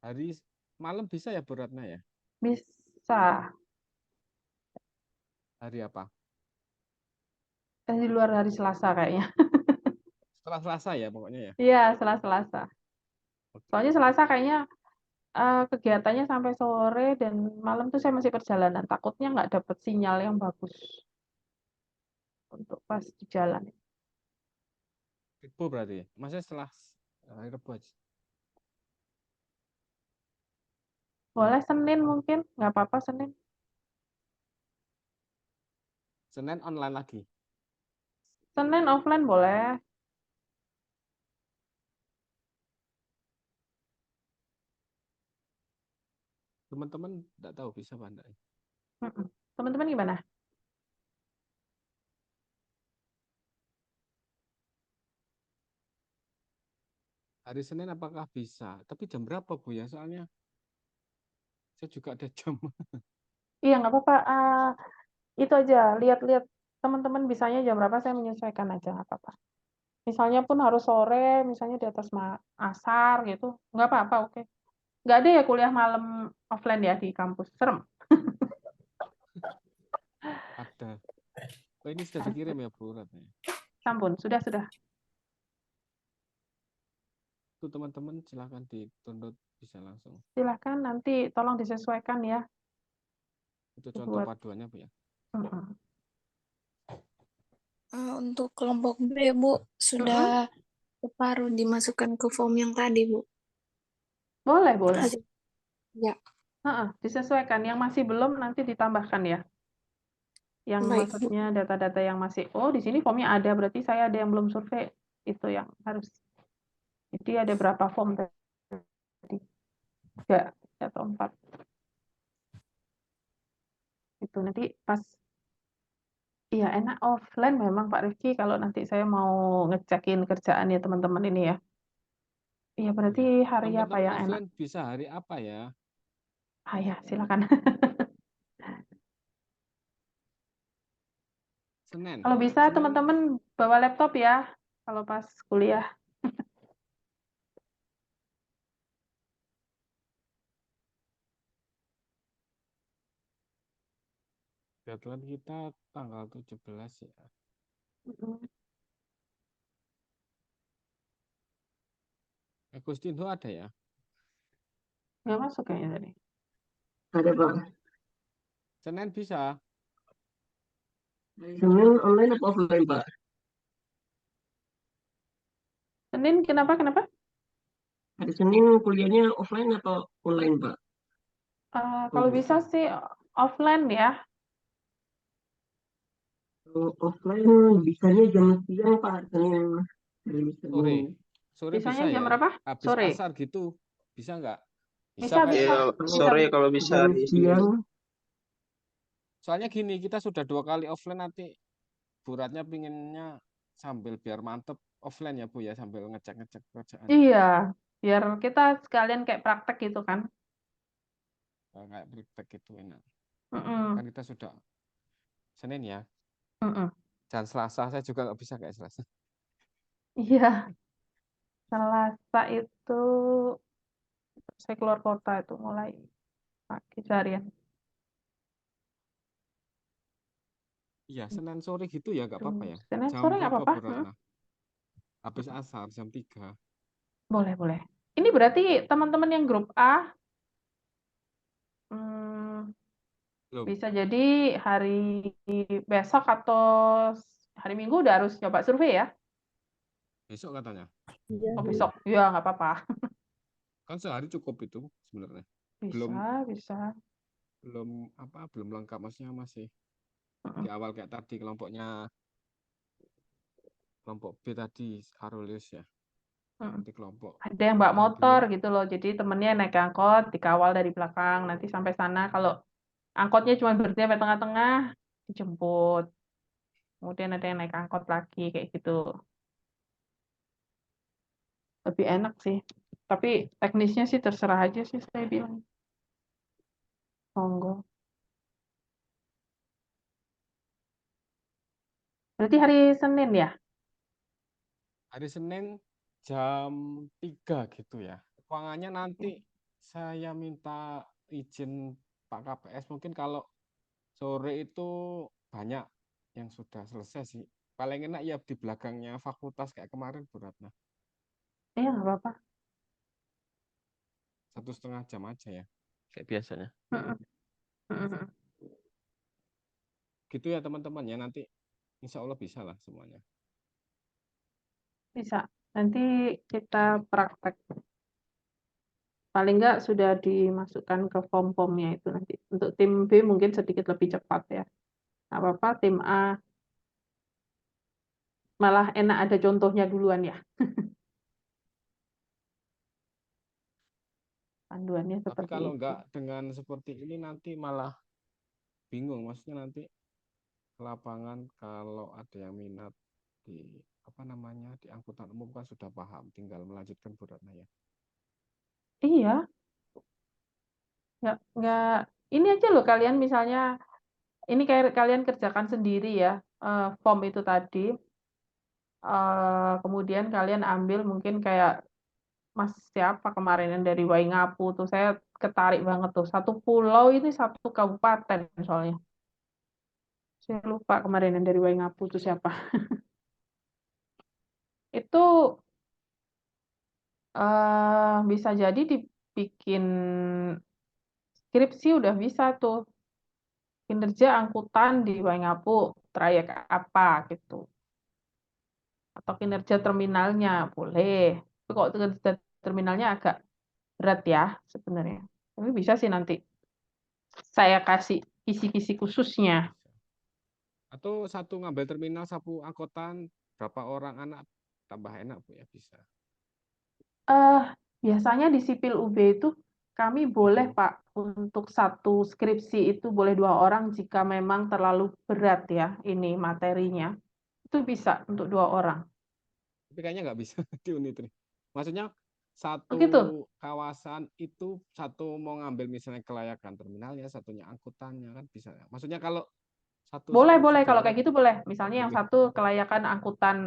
Hari malam bisa ya Bu Ratna ya? Bisa. Hari apa? Di luar hari Selasa kayaknya. Setelah Selasa ya pokoknya ya. Iya, setelah Selasa. Oke. Soalnya Selasa kayaknya kegiatannya sampai sore dan malam tuh saya masih perjalanan. Takutnya nggak dapet sinyal yang bagus untuk pas di jalan. Rebu berarti. Maksudnya setelah hari Rebu aja. Boleh Senin mungkin, nggak apa-apa Senin. Senin online lagi. Senin offline boleh. Teman-teman tidak tahu bisa apa enggak. Mm-mm. Teman-teman gimana? Hari Senin apakah bisa? Tapi jam berapa Bu ya? Soalnya saya juga ada jam. Iya, nggak apa-apa. Itu aja, lihat-lihat teman-teman bisanya jam berapa, saya menyesuaikan aja, nggak apa-apa. Misalnya pun harus sore, misalnya di atas asar gitu, nggak apa-apa, oke. Nggak ada ya kuliah malam offline ya di kampus, serem. Ada. Oh, ini sudah dikirim ya Bu Ratna. Sampun, sudah. Itu teman-teman silahkan di-download bisa langsung. Silahkan nanti tolong disesuaikan ya Itu contoh buat. paduannya Bu ya. Mm-mm. Untuk kelompok B, Bu, sudah separuh dimasukkan ke form yang tadi, Bu. Boleh. Ya, Disesuaikan. Yang masih belum nanti ditambahkan ya. Yang baik, Bu. maksudnya data-data yang masih, oh di sini formnya ada, berarti saya ada yang belum survei. Itu yang harus. Jadi ada berapa form tadi? 3 atau 4. Itu nanti pas, iya enak offline memang Pak Rifki kalau nanti saya mau ngecekin kerjaan ya teman-teman ini ya. Iya berarti Iya. hari apa Teman-teman yang enak? offline bisa hari apa ya? Ya silakan. Senin. Kalau bisa Senin teman-teman bawa laptop ya kalau pas kuliah. deadline kita tanggal 17 ya. Mm-mm. Agustinho ada ya? Nggak masuk kayaknya tadi. Ada Pak. Senin bisa. Senin online apa offline Pak? Senin kenapa? Hari Senin kuliahnya offline atau online Pak? Kalau bisa sih offline ya. Kalau offline bisanya jam siang Pak, Senin. Hari Sore. Senin. Sore Bisanya bisa jam ya? berapa? Habis Sore. asar gitu. Bisa nggak? Bisa Bisa. kayak. Iya, Bisa. sore kalau bisa Jam di Senin. siang. Soalnya gini, kita sudah 2 kali offline nanti. Buratnya pinginnya sambil biar mantep offline ya Bu ya, sambil ngecek-ngecek kerjaan. Iya, biar kita sekalian kayak praktek gitu kan. Kayak praktek gitu enak. Mm-mm. Kan kita sudah Senin ya. Mm-mm. Dan Selasa saya juga nggak bisa kayak Selasa. Iya, Selasa itu saya keluar kota itu mulai pagi seharian. Iya, Senin sore gitu ya nggak apa-apa ya. Senin Jam sore nggak berapa apa-apa. Bu Ratna? Habis asar jam 3. Boleh. Ini berarti teman-teman yang grup A hmm, Belum. bisa jadi hari besok atau hari Minggu udah harus coba survei ya. Besok katanya. Oh besok, ya nggak apa-apa. Kan sehari cukup itu sebenarnya. Belum Bisa. belum lengkap maksudnya masih Mm-mm. di awal kayak tadi kelompok B tadi Aurelius ya. Mm-mm. Di kelompok Ada yang bawa yang motor belum. gitu loh, jadi temennya naik angkot, dikawal dari belakang, nanti sampai sana kalau angkotnya cuma berhenti sampai tengah-tengah, dijemput. Kemudian ada yang naik angkot lagi, kayak gitu. Lebih enak sih. Tapi teknisnya sih terserah aja sih saya bilang. Monggo. Berarti hari Senin ya? Hari Senin jam 3 gitu ya. Ruangannya nanti saya minta izin Pak KPS mungkin kalau sore itu banyak yang sudah selesai sih. Paling enak ya di belakangnya fakultas kayak kemarin Bu Ratna. Iya, nggak apa-apa. 1,5 jam aja ya. Kayak biasanya. Mm-mm. Mm-mm. Gitu ya teman-teman ya nanti insya Allah bisa lah semuanya. Bisa. Nanti kita praktek. Paling nggak sudah dimasukkan ke form-formnya itu nanti. Untuk tim B mungkin sedikit lebih cepat ya. Nggak apa-apa, tim A malah enak ada contohnya duluan ya. Panduannya Tapi seperti kalau itu. nggak dengan seperti ini nanti malah bingung. Maksudnya nanti ke lapangan kalau ada yang minat di apa namanya di angkutan umum kan sudah paham, tinggal melanjutkan Bu Ratna ya. Iya, nggak. Ini aja loh kalian misalnya, ini kayak kalian kerjakan sendiri ya, form itu tadi. Kemudian kalian ambil mungkin kayak Mas siapa kemarin yang dari Waingapu tuh, saya ketarik banget tuh. Satu pulau ini satu kabupaten soalnya. Saya lupa kemarin yang dari Waingapu tuh siapa. Itu bisa jadi dibikin skripsi udah bisa tuh. Kinerja angkutan di Waingapu, trayek apa gitu. Atau kinerja terminalnya boleh. Tapi kok kinerja terminalnya agak berat ya sebenarnya. Tapi bisa sih nanti saya kasih kisi-kisi khususnya. Atau satu ngambil terminal, satu angkutan, berapa orang anak tambah enak Bu ya bisa. eh Biasanya di sipil UB itu kami boleh Pak untuk satu skripsi itu boleh 2 orang jika memang terlalu berat ya ini materinya. Itu bisa untuk 2 orang. Tapi kayaknya nggak bisa di Unitri. Maksudnya Oh satu gitu. kawasan itu satu mau ngambil misalnya kelayakan terminalnya, satunya angkutannya kan bisa. Maksudnya kalau satu Boleh, skripsi boleh. Kalau gimana kayak Bu? gitu boleh. Misalnya yang Boleh. satu kelayakan angkutan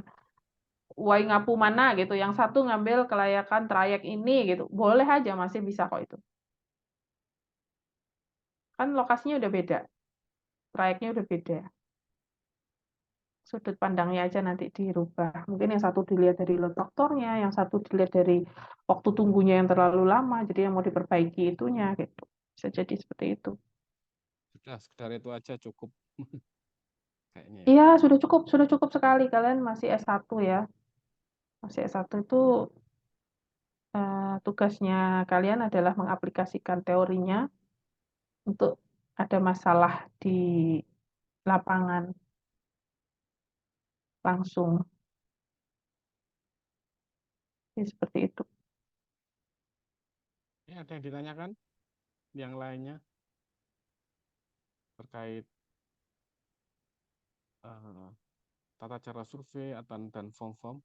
Waingapu mana gitu, yang satu ngambil kelayakan trayek ini gitu. Boleh aja, masih bisa kok itu. Kan lokasinya udah beda, trayeknya udah beda. Sudut pandangnya aja nanti dirubah. Mungkin yang satu dilihat dari load faktornya, yang satu dilihat dari waktu tunggunya yang terlalu lama, jadi yang mau diperbaiki itunya gitu. Bisa jadi seperti itu. Sudah sekedar itu aja cukup kayaknya ya. Iya, sudah cukup sekali. Kalian masih S1 ya. Masih S1 itu tugasnya kalian adalah mengaplikasikan teorinya untuk ada masalah di lapangan langsung. Jadi seperti itu. Ya, ada yang ditanyakan yang lainnya terkait tata cara survei atau dan form-form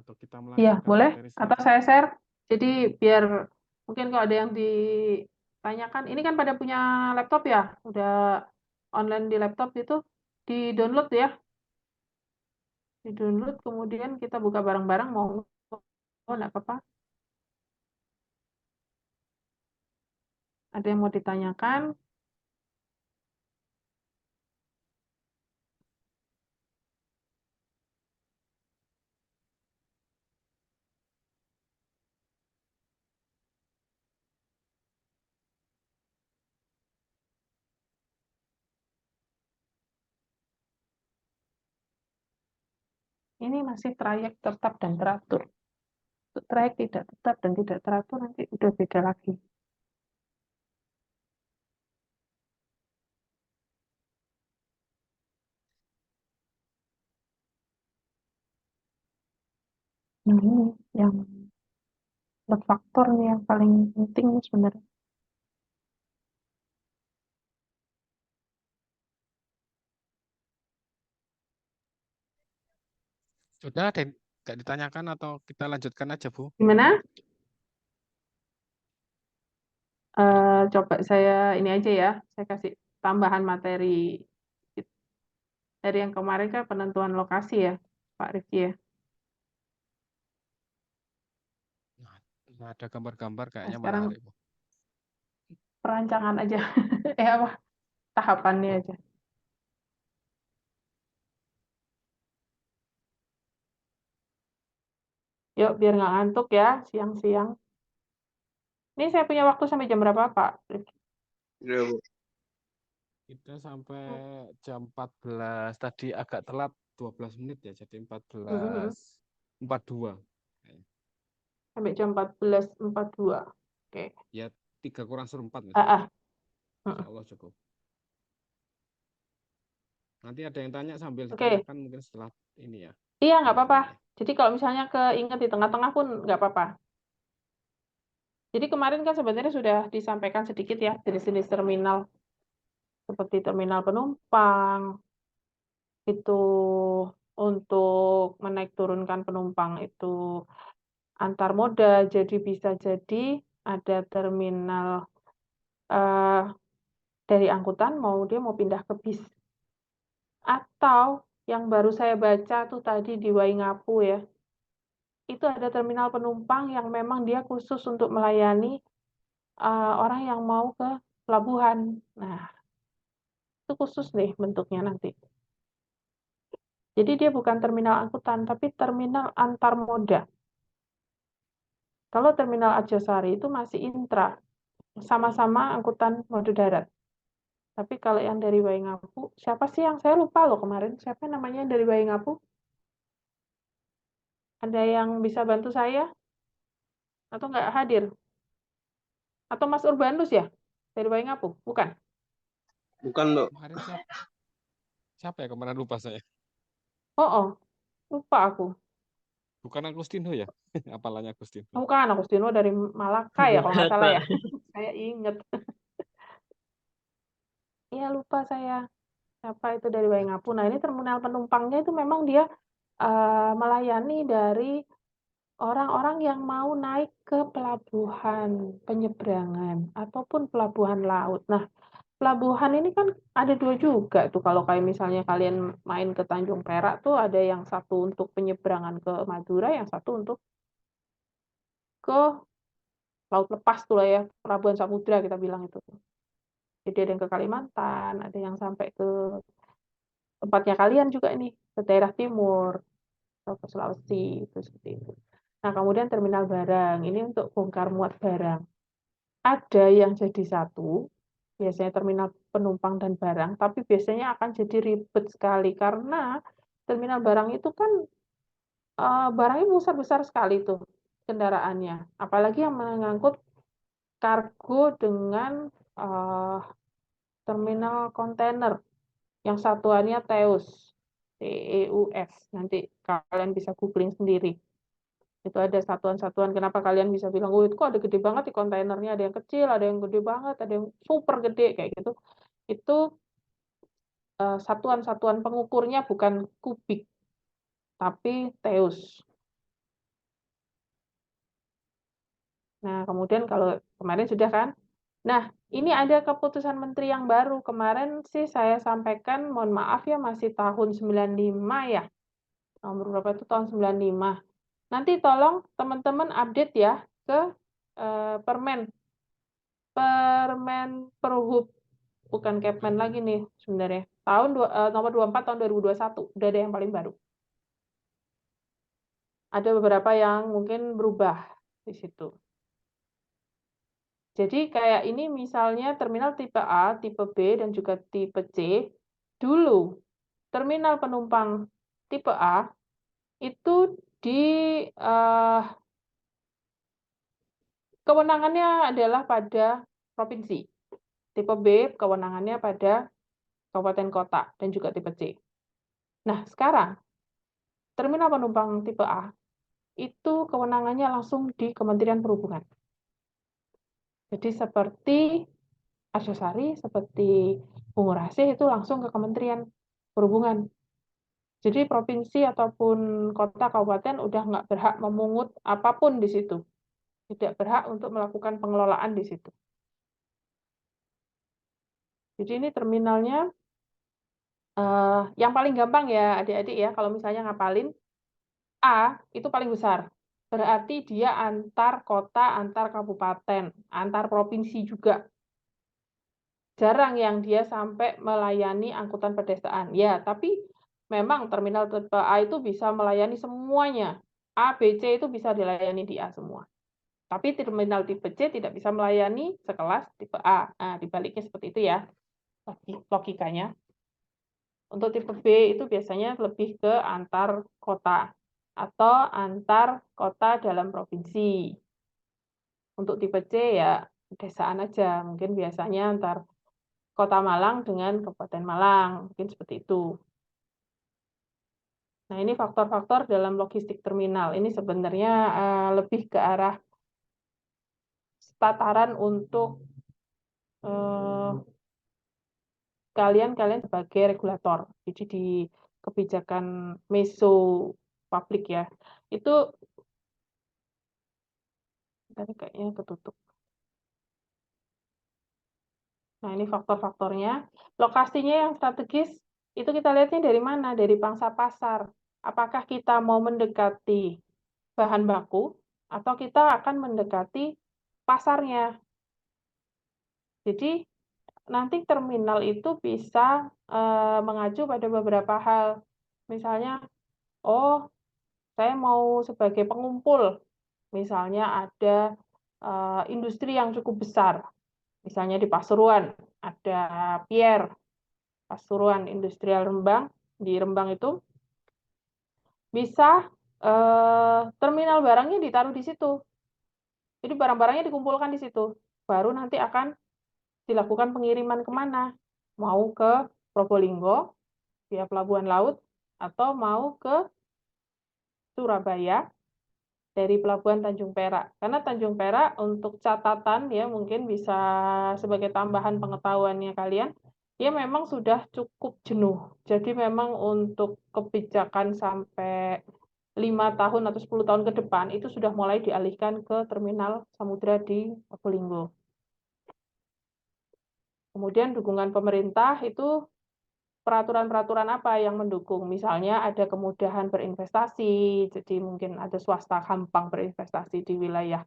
atau kita Iya, melanjutkan boleh. materi Atau selanjutnya. saya share. Jadi biar mungkin kalau ada yang ditanyakan, ini kan pada punya laptop ya, udah online di laptop itu, di-download ya. Di-download, kemudian kita buka bareng-bareng, mau nggak apa-apa. Ada yang mau ditanyakan? Ini masih trayek tetap dan teratur. Untuk trayek tidak tetap dan tidak teratur nanti udah beda lagi. Nah, ini yang load faktor nih yang paling penting nih sebenarnya. Sudah ada yang nggak ditanyakan atau kita lanjutkan aja Bu? Gimana? Coba saya ini aja ya, saya kasih tambahan materi dari yang kemarin kan penentuan lokasi ya, Pak Rifki ya. Nah, Nah, ada gambar-gambar Nah, kayaknya sekarang menarik, Bu. perancangan aja. Apa? Tahapannya aja. Yuk, biar nggak ngantuk ya, siang-siang. Ini saya punya waktu sampai jam berapa, Pak? Iya, Bu. Kita sampai jam 14. Tadi agak telat 12 menit ya, jadi Mhm. 14.42. Sampai jam 14.42. Oke. Ya, 3 kurang seperempat, Mas. Ah, ah. Insya Allah cukup. Nanti ada yang tanya sambil Oke. ditanyakan mungkin setelah ini ya. Iya, nggak apa-apa. Ini. Jadi kalau misalnya keinget di tengah-tengah pun nggak apa-apa. Jadi kemarin kan sebenarnya sudah disampaikan sedikit ya jenis-jenis terminal. Seperti terminal penumpang, itu untuk menaik turunkan penumpang itu antar moda. Jadi bisa jadi ada terminal dari angkutan dia mau pindah ke bis. Atau yang baru saya baca tuh tadi di Waingapu ya, itu ada terminal penumpang yang memang dia khusus untuk melayani orang yang mau ke pelabuhan. Nah, itu khusus nih bentuknya nanti. Jadi dia bukan terminal angkutan, tapi terminal antar moda. Kalau terminal Arjosari itu masih intra, sama-sama angkutan mode darat. Tapi kalau yang dari Waingapu, siapa sih yang saya lupa loh kemarin, siapa namanya yang dari Waingapu? Ada yang bisa bantu saya? Atau nggak hadir? Atau Mas Urbanus ya? Dari Waingapu? Bukan? Bukan, Bu. Kemarin siapa? Siapa ya kemarin lupa saya. Oh, lupa aku. Bukan Agustino ya? Apalanya Agustino. Bukan, Agustino dari Malaka ya kalau nggak salah ya. Saya inget. Iya lupa saya. Siapa itu dari Waingapu. Nah ini terminal penumpangnya itu memang dia melayani dari orang-orang yang mau naik ke pelabuhan penyeberangan ataupun pelabuhan laut. Nah, pelabuhan ini kan ada dua juga tuh. Kalau kayak misalnya kalian main ke Tanjung Perak tuh ada yang satu untuk penyeberangan ke Madura, yang satu untuk ke laut lepas tuh lah ya, Pelabuhan Samudra kita bilang itu. Jadi ada yang ke Kalimantan, ada yang sampai ke tempatnya kalian juga ini, ke daerah timur, atau ke Sulawesi, itu seperti itu. Nah, kemudian terminal barang, ini untuk bongkar muat barang. Ada yang jadi satu, biasanya terminal penumpang dan barang, tapi biasanya akan jadi ribet sekali, karena terminal barang itu kan barangnya besar-besar sekali tuh kendaraannya. Apalagi yang mengangkut kargo dengan terminal kontainer, yang satuannya TEUS, TEUS. Nanti kalian bisa googling sendiri. Itu ada satuan-satuan, kenapa kalian bisa bilang, oh itu kok ada gede banget di kontainernya, ada yang kecil, ada yang gede banget, ada yang super gede, kayak gitu. Itu satuan-satuan pengukurnya bukan kubik, tapi TEUS. Nah, kemudian kalau kemarin sudah kan, nah ini ada keputusan menteri yang baru, kemarin sih saya sampaikan, mohon maaf ya, masih tahun 95 ya, nomor berapa itu tahun 95. Nanti tolong teman-teman update ya ke Permen Perhub, bukan Kepmen lagi nih sebenarnya. Nomor 24 tahun 2021, udah ada yang paling baru. Ada beberapa yang mungkin berubah di situ. Jadi kayak ini misalnya terminal tipe A, tipe B, dan juga tipe C. Dulu terminal penumpang tipe A itu di kewenangannya adalah pada provinsi. Tipe B kewenangannya pada kabupaten kota dan juga tipe C. Nah, sekarang terminal penumpang tipe A itu kewenangannya langsung di Kementerian Perhubungan. Jadi seperti Arjosari, seperti Bungurasih itu langsung ke Kementerian Perhubungan. Jadi provinsi ataupun kota kabupaten udah nggak berhak memungut apapun di situ. Tidak berhak untuk melakukan pengelolaan di situ. Jadi ini terminalnya yang paling gampang ya adik-adik ya, kalau misalnya ngapalin A itu paling besar. berarti dia antar kota, antar kabupaten, antar provinsi juga. Jarang yang dia sampai melayani angkutan pedesaan. Ya, tapi memang terminal tipe A itu bisa melayani semuanya. A, B, C itu bisa dilayani di A semua. Tapi terminal tipe C tidak bisa melayani sekelas tipe A. Nah, dibaliknya seperti itu ya logikanya. Untuk tipe B itu biasanya lebih ke antar kota atau antar kota dalam provinsi. Untuk tipe C ya desaan aja, mungkin biasanya antar Kota Malang dengan Kabupaten Malang, mungkin seperti itu. Nah, ini faktor-faktor dalam logistik terminal. Ini sebenarnya lebih ke arah tataran untuk kalian sebagai regulator. Jadi di kebijakan meso publik ya, itu tadi kayaknya ketutup. Nah, ini faktor-faktornya. Lokasinya yang strategis, itu kita lihatnya dari mana? Dari pangsa pasar. Apakah kita mau mendekati bahan baku, atau kita akan mendekati pasarnya. Jadi, nanti terminal itu bisa mengacu pada beberapa hal. Misalnya, oh, saya mau sebagai pengumpul. Misalnya ada industri yang cukup besar. Misalnya di Pasuruan, ada Pier, Pasuruan Industrial Rembang. Di Rembang itu bisa terminal barangnya ditaruh di situ. Jadi barang-barangnya dikumpulkan di situ. Baru nanti akan dilakukan pengiriman kemana? Mau ke Probolinggo via pelabuhan laut atau mau ke Surabaya dari pelabuhan Tanjung Perak. Karena Tanjung Perak untuk catatan ya mungkin bisa sebagai tambahan pengetahuannya kalian, dia memang sudah cukup jenuh. Jadi memang untuk kebijakan sampai 5 tahun atau 10 tahun ke depan itu sudah mulai dialihkan ke terminal samudra di Probolinggo. Kemudian dukungan pemerintah itu peraturan-peraturan apa yang mendukung? Misalnya ada kemudahan berinvestasi, jadi mungkin ada swasta gampang berinvestasi di wilayah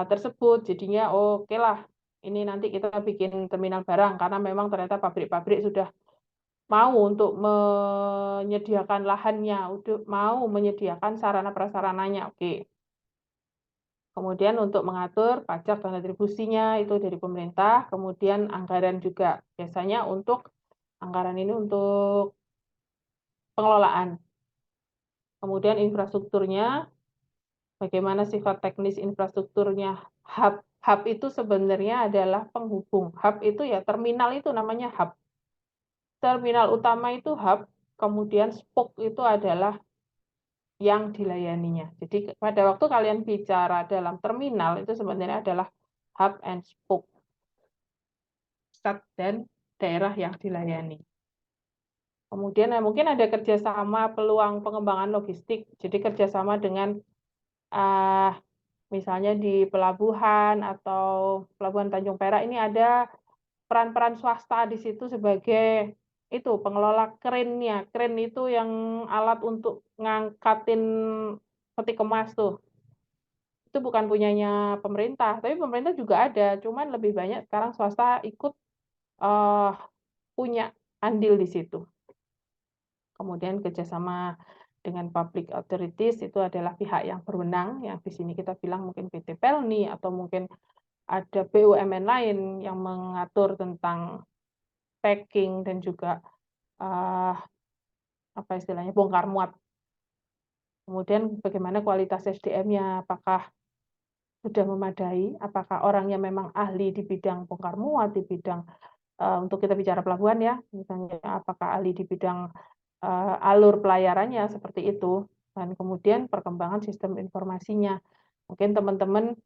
tersebut. Jadinya oke lah, ini nanti kita bikin terminal barang karena memang ternyata pabrik-pabrik sudah mau untuk menyediakan lahannya, mau menyediakan sarana prasarananya. Oke. Kemudian untuk mengatur pajak dan retribusinya itu dari pemerintah, kemudian anggaran juga. Biasanya untuk anggaran ini untuk pengelolaan. Kemudian infrastrukturnya, bagaimana sifat teknis infrastrukturnya. Hub itu sebenarnya adalah penghubung. Hub itu ya terminal itu namanya hub. Terminal utama itu hub, kemudian spoke itu adalah yang dilayaninya. Jadi pada waktu kalian bicara dalam terminal itu sebenarnya adalah hub and spoke. Pusat dan daerah yang dilayani. Kemudian mungkin ada kerjasama peluang pengembangan logistik. Jadi kerjasama dengan misalnya di pelabuhan atau pelabuhan Tanjung Perak ini ada peran-peran swasta di situ sebagai itu pengelola krennya. Kren itu yang alat untuk ngangkatin peti kemas tuh. Itu bukan punyanya pemerintah, tapi pemerintah juga ada. Cuman lebih banyak sekarang swasta ikut punya andil di situ. Kemudian kerjasama dengan public authorities itu adalah pihak yang berwenang, yang di sini kita bilang mungkin PT Pelni atau mungkin ada BUMN lain yang mengatur tentang packing dan juga apa istilahnya bongkar muat. Kemudian bagaimana kualitas SDM-nya, apakah sudah memadai, apakah orangnya memang ahli di bidang bongkar muat, di bidang untuk kita bicara pelabuhan ya, misalnya apakah ahli di bidang alur pelayarannya seperti itu, dan kemudian perkembangan sistem informasinya. Mungkin teman-teman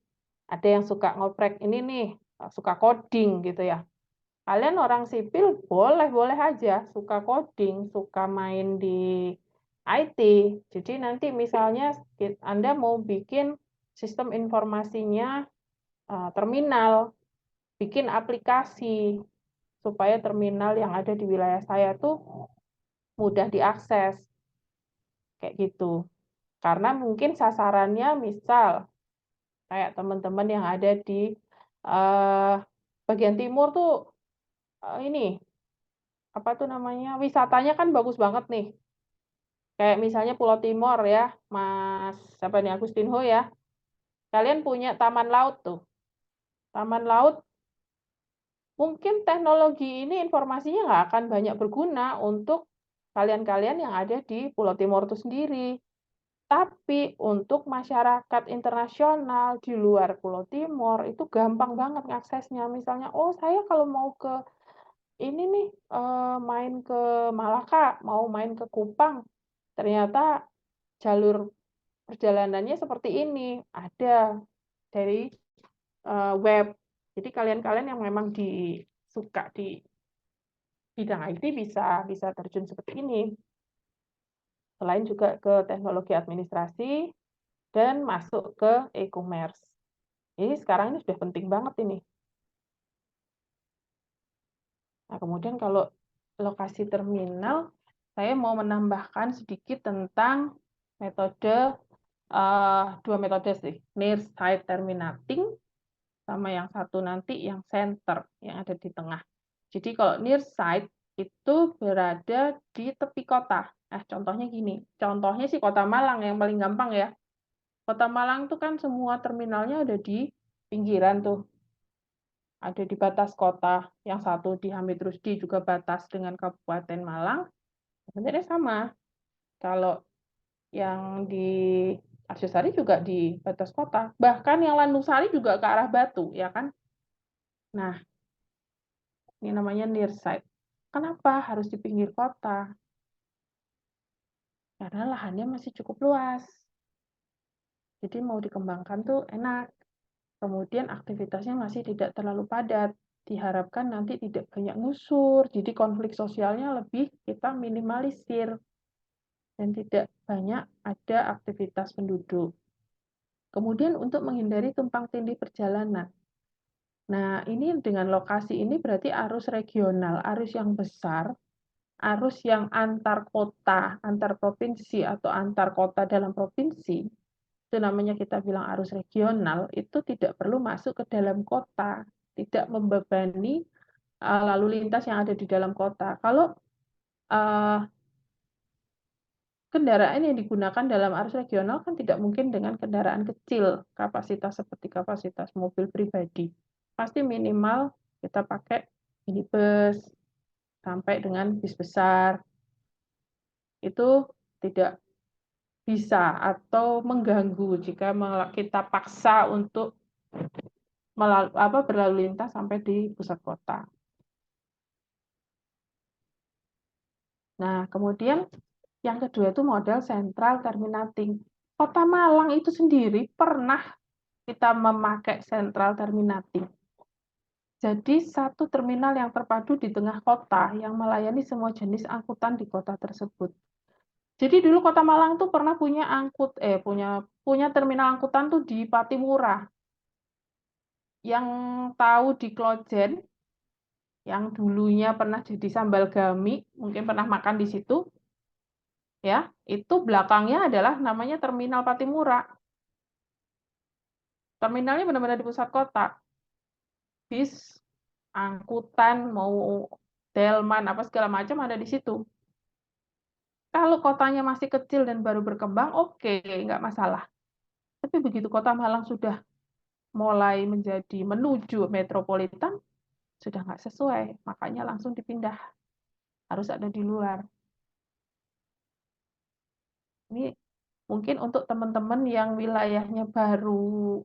ada yang suka ngoprek ini nih, suka coding gitu ya. Kalian orang sipil boleh-boleh aja suka coding, suka main di IT. Jadi nanti misalnya Anda mau bikin sistem informasinya terminal, bikin aplikasi supaya terminal yang ada di wilayah saya tuh mudah diakses. Kayak gitu. Karena mungkin sasarannya misal kayak teman-teman yang ada di bagian timur tuh ini apa tuh namanya, wisatanya kan bagus banget nih. Kayak misalnya Pulau Timor ya, Mas siapa nih, Agustinho ya. Kalian punya taman laut tuh. Taman laut, mungkin teknologi ini informasinya nggak akan banyak berguna untuk kalian-kalian yang ada di Pulau Timor itu sendiri. Tapi untuk masyarakat internasional di luar Pulau Timor itu gampang banget aksesnya. Misalnya, oh saya kalau mau ke ini nih main ke Malaka, mau main ke Kupang, ternyata jalur perjalanannya seperti ini, ada dari web. Jadi kalian-kalian yang memang suka di bidang IT bisa terjun seperti ini. Selain juga ke teknologi administrasi dan masuk ke e-commerce. Jadi sekarang ini sudah penting banget ini. Nah, kemudian kalau lokasi terminal, saya mau menambahkan sedikit tentang metode, dua metode sih, near site terminating, sama yang satu nanti yang center, yang ada di tengah. Jadi kalau near site itu berada di tepi kota. Contohnya gini, contohnya sih Kota Malang yang paling gampang ya. Kota Malang tuh kan semua terminalnya ada di pinggiran tuh. Ada di batas kota, yang satu di Hamid Rusdi juga batas dengan Kabupaten Malang. Sebenarnya sama. Kalau yang di Arjosari juga di batas kota. Bahkan yang Landungsari juga ke arah Batu, ya kan? Nah, ini namanya near site. Kenapa harus di pinggir kota? Karena lahannya masih cukup luas. Jadi mau dikembangkan tuh enak. Kemudian aktivitasnya masih tidak terlalu padat. Diharapkan nanti tidak banyak ngusur, jadi konflik sosialnya lebih kita minimalisir dan tidak banyak ada aktivitas penduduk. Kemudian untuk menghindari tumpang tindih perjalanan. Nah, ini dengan lokasi ini berarti arus regional, arus yang besar, arus yang antar kota, antar provinsi atau antar kota dalam provinsi, itu namanya kita bilang arus regional, itu tidak perlu masuk ke dalam kota, tidak membebani lalu lintas yang ada di dalam kota. Kalau kendaraan yang digunakan dalam arus regional kan tidak mungkin dengan kendaraan kecil, kapasitas seperti kapasitas mobil pribadi. Pasti minimal kita pakai minibus sampai dengan bis besar. Itu tidak bisa atau mengganggu jika kita paksa untuk berlalu lintas sampai di pusat kota. Nah, kemudian yang kedua itu model central terminating. Kota Malang itu sendiri pernah kita memakai central terminating. Jadi satu terminal yang terpadu di tengah kota yang melayani semua jenis angkutan di kota tersebut. Jadi dulu Kota Malang tuh pernah punya terminal angkutan tuh di Patimura. Yang tahu di Klojen, yang dulunya pernah jadi sambal gami, mungkin pernah makan di situ, ya, itu belakangnya adalah namanya Terminal Patimura. Terminalnya benar-benar di pusat kota. Bis, angkutan, mau delman, apa segala macam ada di situ. Kalau kotanya masih kecil dan baru berkembang, oke, nggak masalah. Tapi begitu Kota Malang sudah mulai menjadi menuju metropolitan, sudah nggak sesuai, makanya langsung dipindah. Harus ada di luar. Ini mungkin untuk teman-teman yang wilayahnya baru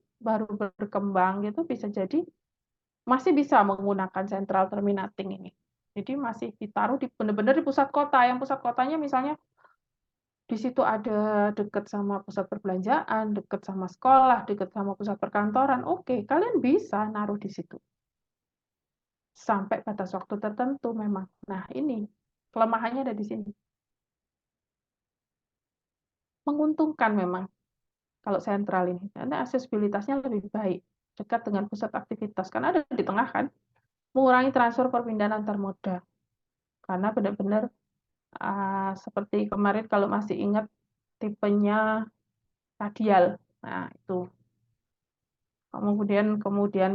berkembang gitu bisa jadi masih bisa menggunakan central terminating ini. Jadi masih ditaruh di benar-benar di pusat kota, yang pusat kotanya misalnya di situ ada dekat sama pusat perbelanjaan, dekat sama sekolah, dekat sama pusat perkantoran. Oke, kalian bisa naruh di situ. Sampai batas waktu tertentu memang. Nah, ini kelemahannya ada di sini. Menguntungkan memang kalau sentral ini. Karena aksesibilitasnya lebih baik, dekat dengan pusat aktivitas. Karena ada di tengah kan, mengurangi transfer perpindahan antar moda. Karena benar-benar seperti kemarin kalau masih ingat tipenya radial. Nah, itu. Kemudian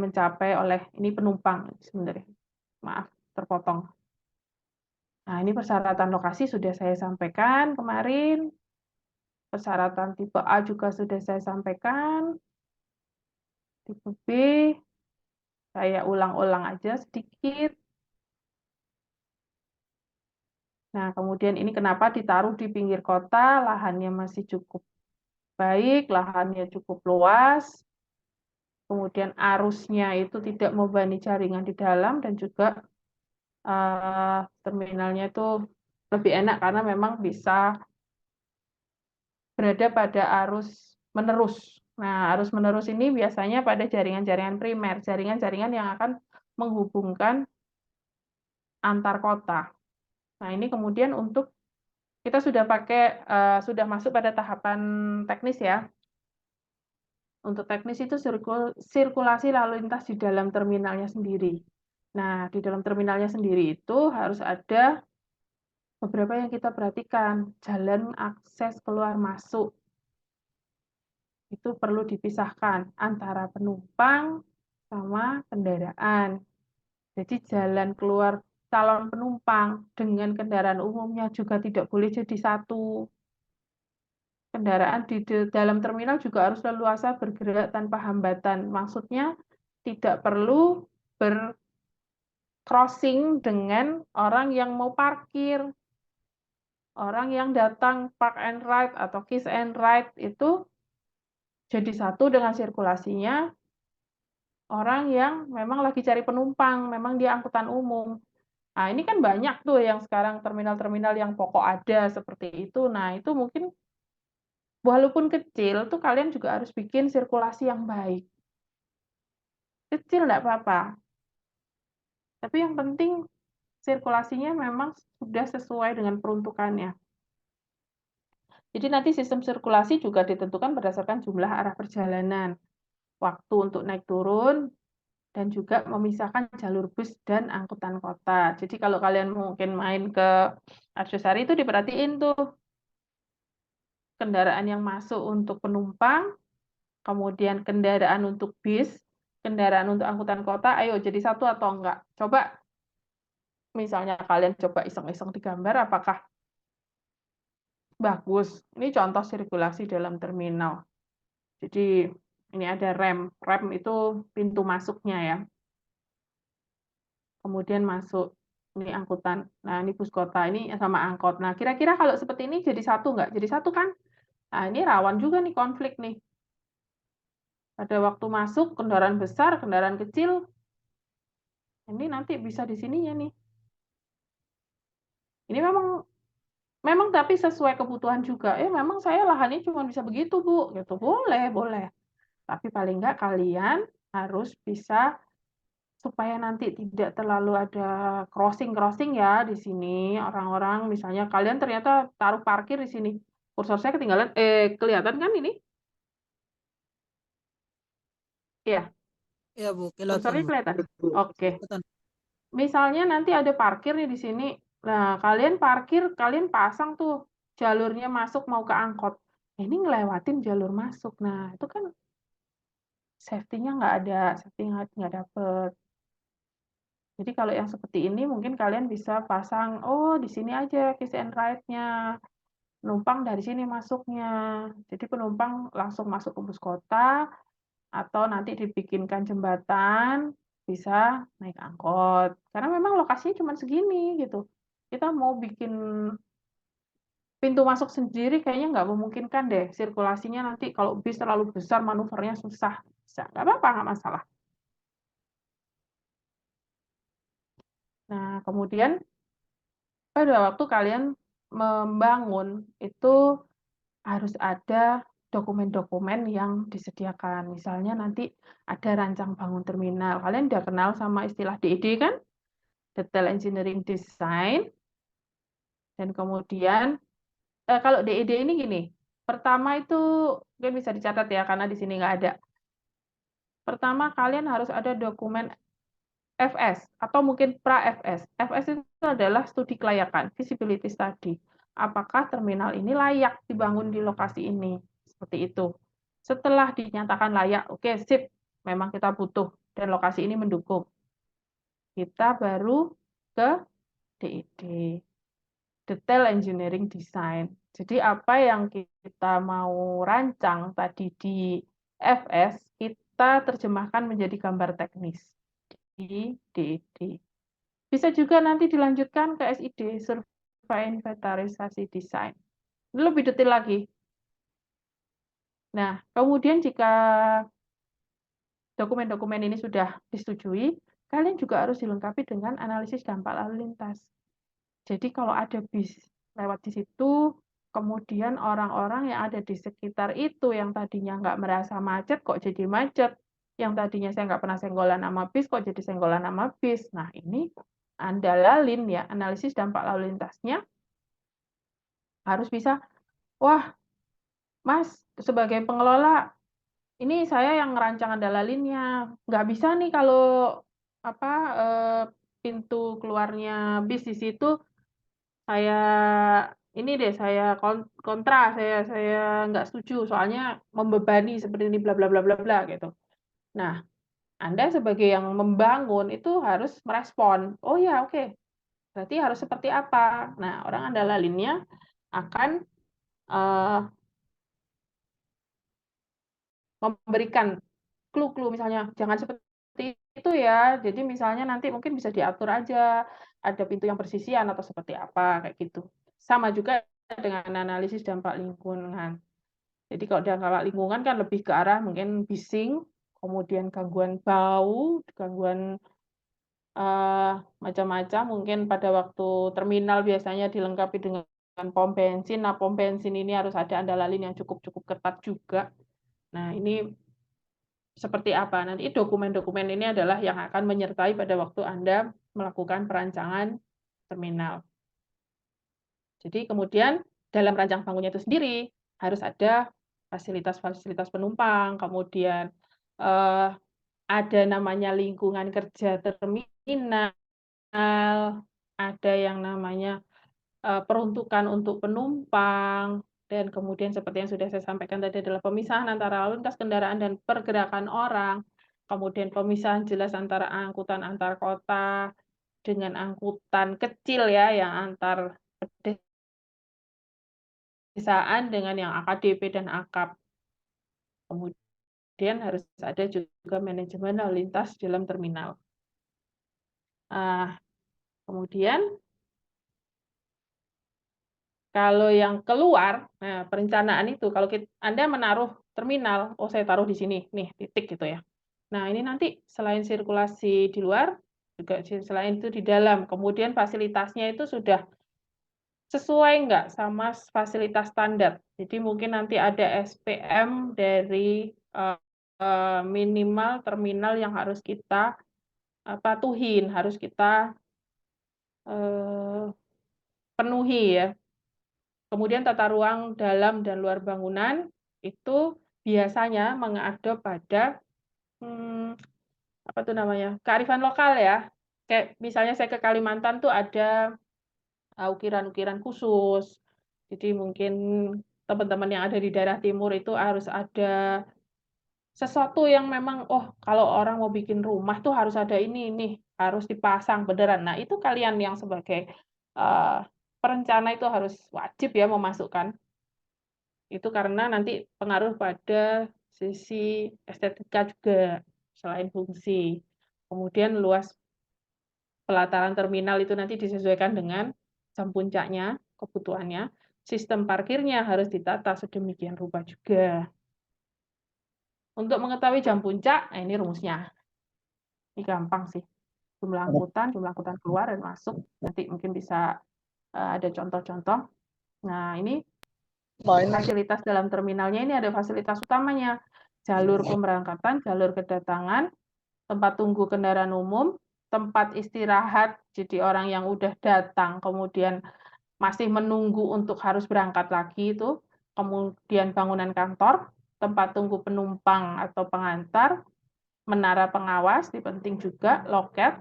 mencapai oleh ini penumpang sebenarnya. Maaf, terpotong. Nah, ini persyaratan lokasi sudah saya sampaikan kemarin. Persyaratan tipe A juga sudah saya sampaikan. Tipe B, saya ulang-ulang aja sedikit. Nah, kemudian ini kenapa ditaruh di pinggir kota, lahannya masih cukup baik, lahannya cukup luas, kemudian arusnya itu tidak membebani jaringan di dalam, dan juga terminalnya itu lebih enak karena memang bisa berada pada arus menerus. Nah, arus menerus ini biasanya pada jaringan-jaringan primer, jaringan-jaringan yang akan menghubungkan antar kota. Nah, ini kemudian untuk kita sudah sudah masuk pada tahapan teknis ya. Untuk teknis itu sirkulasi lalu lintas di dalam terminalnya sendiri. Nah, di dalam terminalnya sendiri itu harus ada beberapa yang kita perhatikan. Jalan akses keluar masuk. Itu perlu dipisahkan antara penumpang sama kendaraan. Jadi jalan keluar calon penumpang dengan kendaraan umumnya juga tidak boleh jadi satu. Kendaraan di dalam terminal juga harus leluasa bergerak tanpa hambatan. Maksudnya tidak perlu bercrossing dengan orang yang mau parkir. Orang yang datang park and ride atau kiss and ride itu jadi satu dengan sirkulasinya orang yang memang lagi cari penumpang, memang dia angkutan umum. Nah, ini kan banyak tuh yang sekarang terminal-terminal yang pokok ada seperti itu. Nah, itu mungkin walaupun kecil tuh kalian juga harus bikin sirkulasi yang baik. Kecil enggak apa-apa. Tapi yang penting sirkulasinya memang sudah sesuai dengan peruntukannya. Jadi nanti sistem sirkulasi juga ditentukan berdasarkan jumlah arah perjalanan, waktu untuk naik turun, dan juga memisahkan jalur bus dan angkutan kota. Jadi kalau kalian mungkin main ke Arjosari itu diperhatiin tuh kendaraan yang masuk untuk penumpang, kemudian kendaraan untuk bis, kendaraan untuk angkutan kota, ayo jadi satu atau enggak. Coba misalnya kalian coba iseng-iseng digambar apakah bagus. Ini contoh sirkulasi dalam terminal. Jadi ini ada rem. Rem itu pintu masuknya ya. Kemudian masuk. Ini angkutan. Nah, ini bus kota. Ini sama angkot. Nah, kira-kira kalau seperti ini jadi satu nggak? Jadi satu kan? Nah, ini rawan juga nih konflik nih. Pada waktu masuk, kendaraan besar, kendaraan kecil. Ini nanti bisa di sininya nih. Ini memang tapi sesuai kebutuhan juga. Memang saya lahannya cuma bisa begitu, Bu. Gitu. Boleh, boleh. Tapi paling nggak kalian harus bisa supaya nanti tidak terlalu ada crossing ya di sini. Orang-orang misalnya kalian ternyata taruh parkir di sini. Kursor saya ketinggalan, kelihatan kan ini? Iya, Iya Bu, kelihatan kursornya Bu. kelihatan. Oke. Kelihatan. Misalnya nanti ada parkir nih di sini. Nah, kalian parkir, kalian pasang tuh jalurnya masuk mau ke angkot. Ini ngelewatin jalur masuk. Nah, itu kan safety-nya nggak ada, safety nggak dapet. Jadi kalau yang seperti ini mungkin kalian bisa pasang, oh di sini aja kiss and ride-nya. Penumpang dari sini masuknya. Jadi penumpang langsung masuk ke bus kota, atau nanti dibikinkan jembatan, bisa naik angkot. Karena memang lokasinya cuma segini gitu. Kita mau bikin pintu masuk sendiri kayaknya nggak memungkinkan deh. Sirkulasinya nanti kalau bis terlalu besar, manuvernya susah. Bisa. Nggak apa-apa, nggak masalah. Nah, kemudian pada waktu kalian membangun, itu harus ada dokumen-dokumen yang disediakan. Misalnya nanti ada rancang bangun terminal. Kalian udah kenal sama istilah DED kan? Detail Engineering Design. Dan kemudian, kalau DED ini gini, pertama itu mungkin bisa dicatat ya, karena di sini nggak ada. Pertama, kalian harus ada dokumen FS, atau mungkin pra-FS. FS itu adalah studi kelayakan, feasibility study. Apakah terminal ini layak dibangun di lokasi ini? Seperti itu. Setelah dinyatakan layak, oke, sip, memang kita butuh dan lokasi ini mendukung. Kita baru ke DED, Detail Engineering Design. Jadi apa yang kita mau rancang tadi di FS, kita terjemahkan menjadi gambar teknis di DED. Bisa juga nanti dilanjutkan ke SID, Survei Inventarisasi Desain. Ini lebih detail lagi. Nah, kemudian jika dokumen-dokumen ini sudah disetujui, kalian juga harus dilengkapi dengan analisis dampak lalu lintas. Jadi kalau ada bis lewat di situ, kemudian orang-orang yang ada di sekitar itu yang tadinya nggak merasa macet, kok jadi macet. Yang tadinya saya nggak pernah senggolan sama bis, kok jadi senggolan sama bis. Nah, ini Anda lalin ya, analisis dampak lalu lintasnya harus bisa, wah, Mas, sebagai pengelola, ini saya yang ngerancang andalalinnya. Nggak bisa nih kalau apa pintu keluarnya bis di situ saya ini deh saya kontra, saya nggak setuju soalnya membebani seperti ini bla bla bla bla bla gitu. Nah, Anda sebagai yang membangun itu harus merespon. Oh ya, oke. Berarti harus seperti apa? Nah, orang andalalinnya akan memberikan clue-clue misalnya jangan seperti itu ya. Jadi misalnya nanti mungkin bisa diatur aja ada pintu yang bersisian atau seperti apa kayak gitu. Sama juga dengan analisis dampak lingkungan. Jadi kalau dampak lingkungan kan lebih ke arah mungkin bising, kemudian gangguan bau, gangguan macam-macam. Mungkin pada waktu terminal biasanya dilengkapi dengan pom bensin. Nah, pom bensin ini harus ada andalalin yang cukup ketat juga. Nah, ini seperti apa. Nanti dokumen-dokumen ini adalah yang akan menyertai pada waktu Anda melakukan perancangan terminal. Jadi kemudian dalam rancang bangunnya itu sendiri harus ada fasilitas-fasilitas penumpang, kemudian ada namanya lingkungan kerja terminal, ada yang namanya peruntukan untuk penumpang, dan kemudian seperti yang sudah saya sampaikan tadi adalah pemisahan antara lalu lintas kendaraan dan pergerakan orang, kemudian pemisahan jelas antara angkutan antar kota dengan angkutan kecil ya, yang antar pedesaan dengan yang AKDP dan AKAP. Kemudian harus ada juga manajemen lalu lintas dalam terminal. Kemudian kalau yang keluar, nah perencanaan itu kalau Anda menaruh terminal, oh saya taruh di sini, nih titik gitu ya. Nah ini nanti selain sirkulasi di luar, juga selain itu di dalam, kemudian fasilitasnya itu sudah sesuai nggak sama fasilitas standar. Jadi mungkin nanti ada SPM dari minimal terminal yang harus kita patuhin, harus kita penuhi ya. Kemudian tata ruang dalam dan luar bangunan itu biasanya mengadop pada apa tuh namanya, kearifan lokal ya. Kayak misalnya saya ke Kalimantan tuh ada ukiran-ukiran khusus. Jadi mungkin teman-teman yang ada di daerah timur itu harus ada sesuatu yang memang, oh kalau orang mau bikin rumah tuh harus ada ini harus dipasang beneran. Nah itu kalian yang sebagai perencana itu harus wajib ya memasukkan. Itu karena nanti pengaruh pada sisi estetika juga, selain fungsi. Kemudian luas pelataran terminal itu nanti disesuaikan dengan jam puncaknya, kebutuhannya. Sistem parkirnya harus ditata sedemikian rupa juga. Untuk mengetahui jam puncak, nah ini rumusnya. Ini gampang sih. Jumlah angkutan keluar dan masuk. Nanti mungkin bisa ada contoh-contoh. Nah, ini fasilitas dalam terminalnya ini ada fasilitas utamanya. Jalur pemberangkatan, jalur kedatangan, tempat tunggu kendaraan umum, tempat istirahat, jadi orang yang udah datang, kemudian masih menunggu untuk harus berangkat lagi itu, kemudian bangunan kantor, tempat tunggu penumpang atau pengantar, menara pengawas, ini penting juga, loket,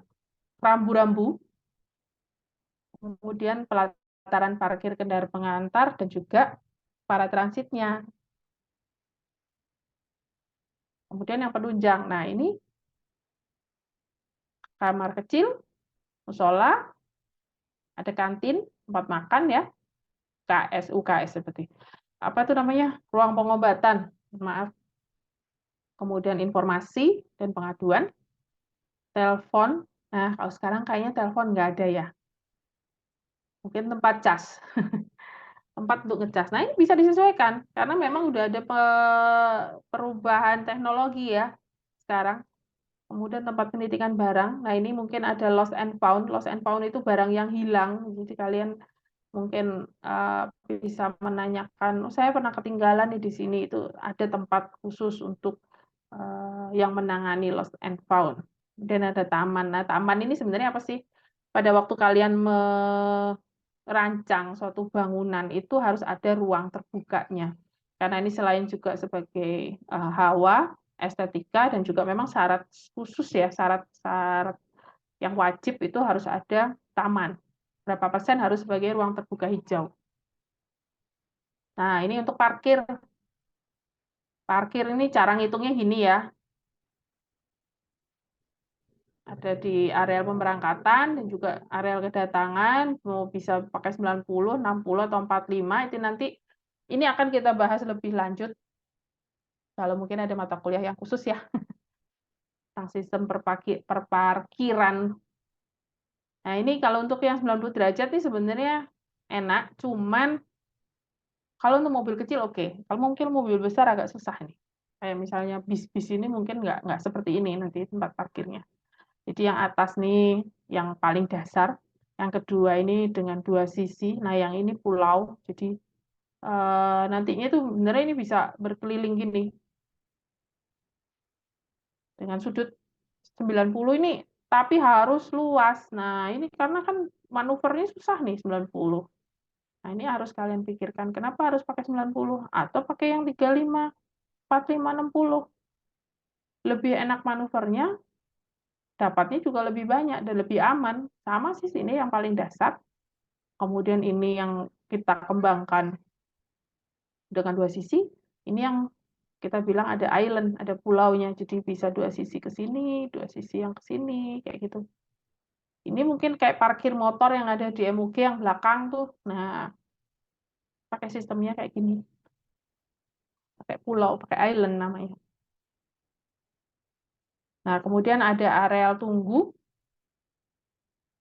rambu-rambu, kemudian pelataran parkir kendaraan pengantar, dan juga para transitnya. Kemudian yang penunjang. Nah, ini kamar kecil, musola, ada kantin, tempat makan ya, KS, UKS seperti. Apa itu namanya? Ruang pengobatan. Maaf. Kemudian informasi dan pengaduan, telepon. Nah, kalau sekarang kayaknya telepon nggak ada ya. Mungkin tempat cas. Tempat untuk ngecas. Nah, ini bisa disesuaikan karena memang udah ada perubahan teknologi ya sekarang. Kemudian tempat penitikan barang. Nah, ini mungkin ada lost and found. Lost and found itu barang yang hilang. Jadi kalian mungkin bisa menanyakan, oh, saya pernah ketinggalan nih di sini. Itu ada tempat khusus untuk yang menangani lost and found. Dan ada taman. Nah, taman ini sebenarnya apa sih? Pada waktu kalian merancang suatu bangunan itu harus ada ruang terbukanya. Karena ini selain juga sebagai hawa, estetika, dan juga memang syarat khusus ya, syarat-syarat yang wajib itu harus ada taman. Berapa persen harus sebagai ruang terbuka hijau. Nah, ini untuk parkir. Parkir ini cara ngitungnya gini ya. Ada di areal pemberangkatan dan juga areal kedatangan, mau bisa pakai 90, 60, atau 45, itu nanti ini akan kita bahas lebih lanjut kalau mungkin ada mata kuliah yang khusus ya tentang sistem perparkiran. Nah, ini kalau untuk yang 90 derajat nih sebenarnya enak, cuman kalau untuk mobil kecil oke. Kalau mungkin mobil besar agak susah nih. Kayak misalnya bis-bis ini mungkin nggak seperti ini nanti tempat parkirnya. Jadi yang atas nih yang paling dasar, yang kedua ini dengan 2 sisi. Nah, yang ini pulau. Jadi nantinya itu sebenarnya ini bisa berkeliling gini. Dengan sudut 90 ini tapi harus luas. Nah, ini karena kan manuvernya susah nih 90. Nah, ini harus kalian pikirkan kenapa harus pakai 90 atau pakai yang 35, 45, 60. Lebih enak manuvernya, dapatnya juga lebih banyak dan lebih aman. Sama sih ini yang paling dasar. Kemudian ini yang kita kembangkan dengan 2 sisi. Ini yang kita bilang ada island, ada pulaunya. Jadi bisa 2 sisi ke sini, 2 sisi yang ke sini, kayak gitu. Ini mungkin kayak parkir motor yang ada di MUG yang belakang tuh. Nah, pakai sistemnya kayak gini. Pakai pulau, pakai island namanya. Nah, kemudian ada areal tunggu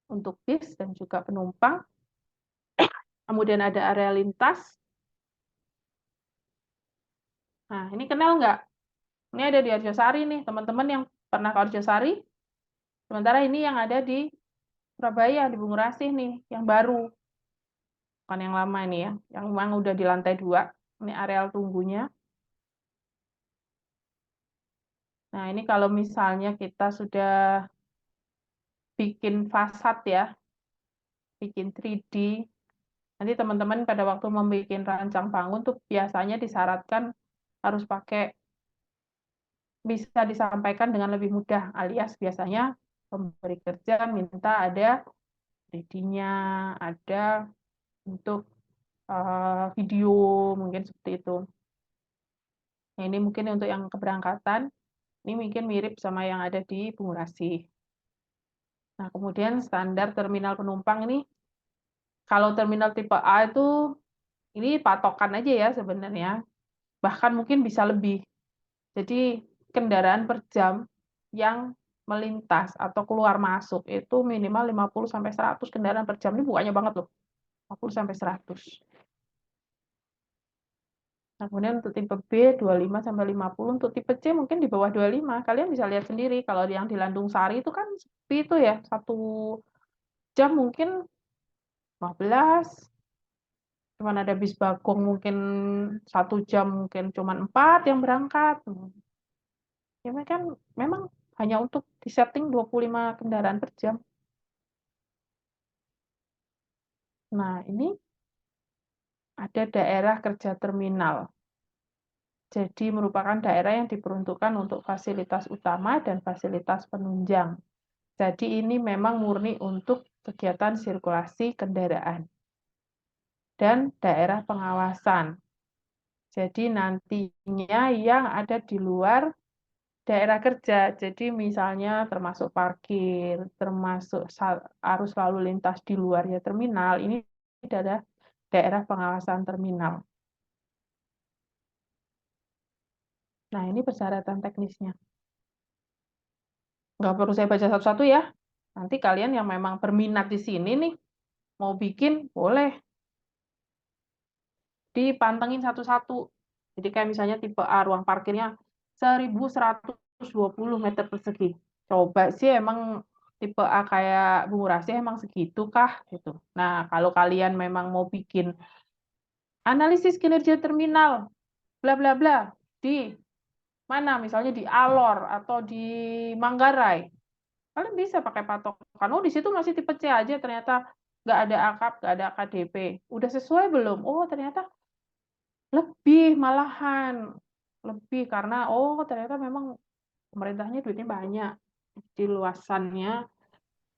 untuk bis dan juga penumpang. Kemudian ada area lintas. Nah, ini kenal nggak? Ini ada di Arjosari nih, teman-teman yang pernah ke Arjosari. Sementara ini yang ada di Surabaya, di Bungurasih nih, yang baru. Bukan yang lama ini ya, yang memang udah di lantai 2. Ini areal tunggunya. Nah, ini kalau misalnya kita sudah bikin fasad ya, bikin 3D, nanti teman-teman pada waktu membuat rancang bangun tuh biasanya disyaratkan harus pakai, bisa disampaikan dengan lebih mudah, alias biasanya pemberi kerja minta ada 3D-nya, ada untuk video, mungkin seperti itu. Nah, ini mungkin untuk yang keberangkatan, ini mungkin mirip sama yang ada di Bungurasih. Nah, kemudian standar terminal penumpang ini, kalau terminal tipe A itu, ini patokan aja ya sebenarnya, bahkan mungkin bisa lebih. Jadi kendaraan per jam yang melintas atau keluar masuk itu minimal 50-100 kendaraan per jam. Ini bukannya banget loh, 50-100. Nah, kemudian untuk tipe B 25-50, untuk tipe C mungkin di bawah 25. Kalian bisa lihat sendiri kalau yang di Landung Sari itu kan sepi itu ya, 1 jam mungkin 15. Cuman ada bis Bagong mungkin 1 jam mungkin cuman 4 yang berangkat. Ya kan memang hanya untuk disetting 25 kendaraan per jam. Nah, ini ada daerah kerja terminal. Jadi merupakan daerah yang diperuntukkan untuk fasilitas utama dan fasilitas penunjang. Jadi ini memang murni untuk kegiatan sirkulasi kendaraan. Dan daerah pengawasan. Jadi nantinya yang ada di luar daerah kerja. Jadi misalnya termasuk parkir, termasuk arus lalu lintas di luarnya terminal, ini adalah daerah pengawasan terminal. Nah, ini persyaratan teknisnya. Nggak perlu saya baca satu-satu ya. Nanti kalian yang memang berminat di sini nih, mau bikin, boleh. Dipantengin satu-satu. Jadi kayak misalnya tipe A, ruang parkirnya 1120 meter persegi. Coba sih emang tipe A kayak Bung Rasi emang segitu kah? Gitu. Nah, kalau kalian memang mau bikin analisis kinerja terminal, bla bla bla, di mana? Misalnya di Alor atau di Manggarai. Kalian bisa pakai patokan. Oh, di situ masih tipe C aja ternyata nggak ada AKAP, nggak ada AKDP. Udah sesuai belum? Oh, ternyata lebih malahan. Lebih karena, oh ternyata memang pemerintahnya duitnya banyak. Di luasannya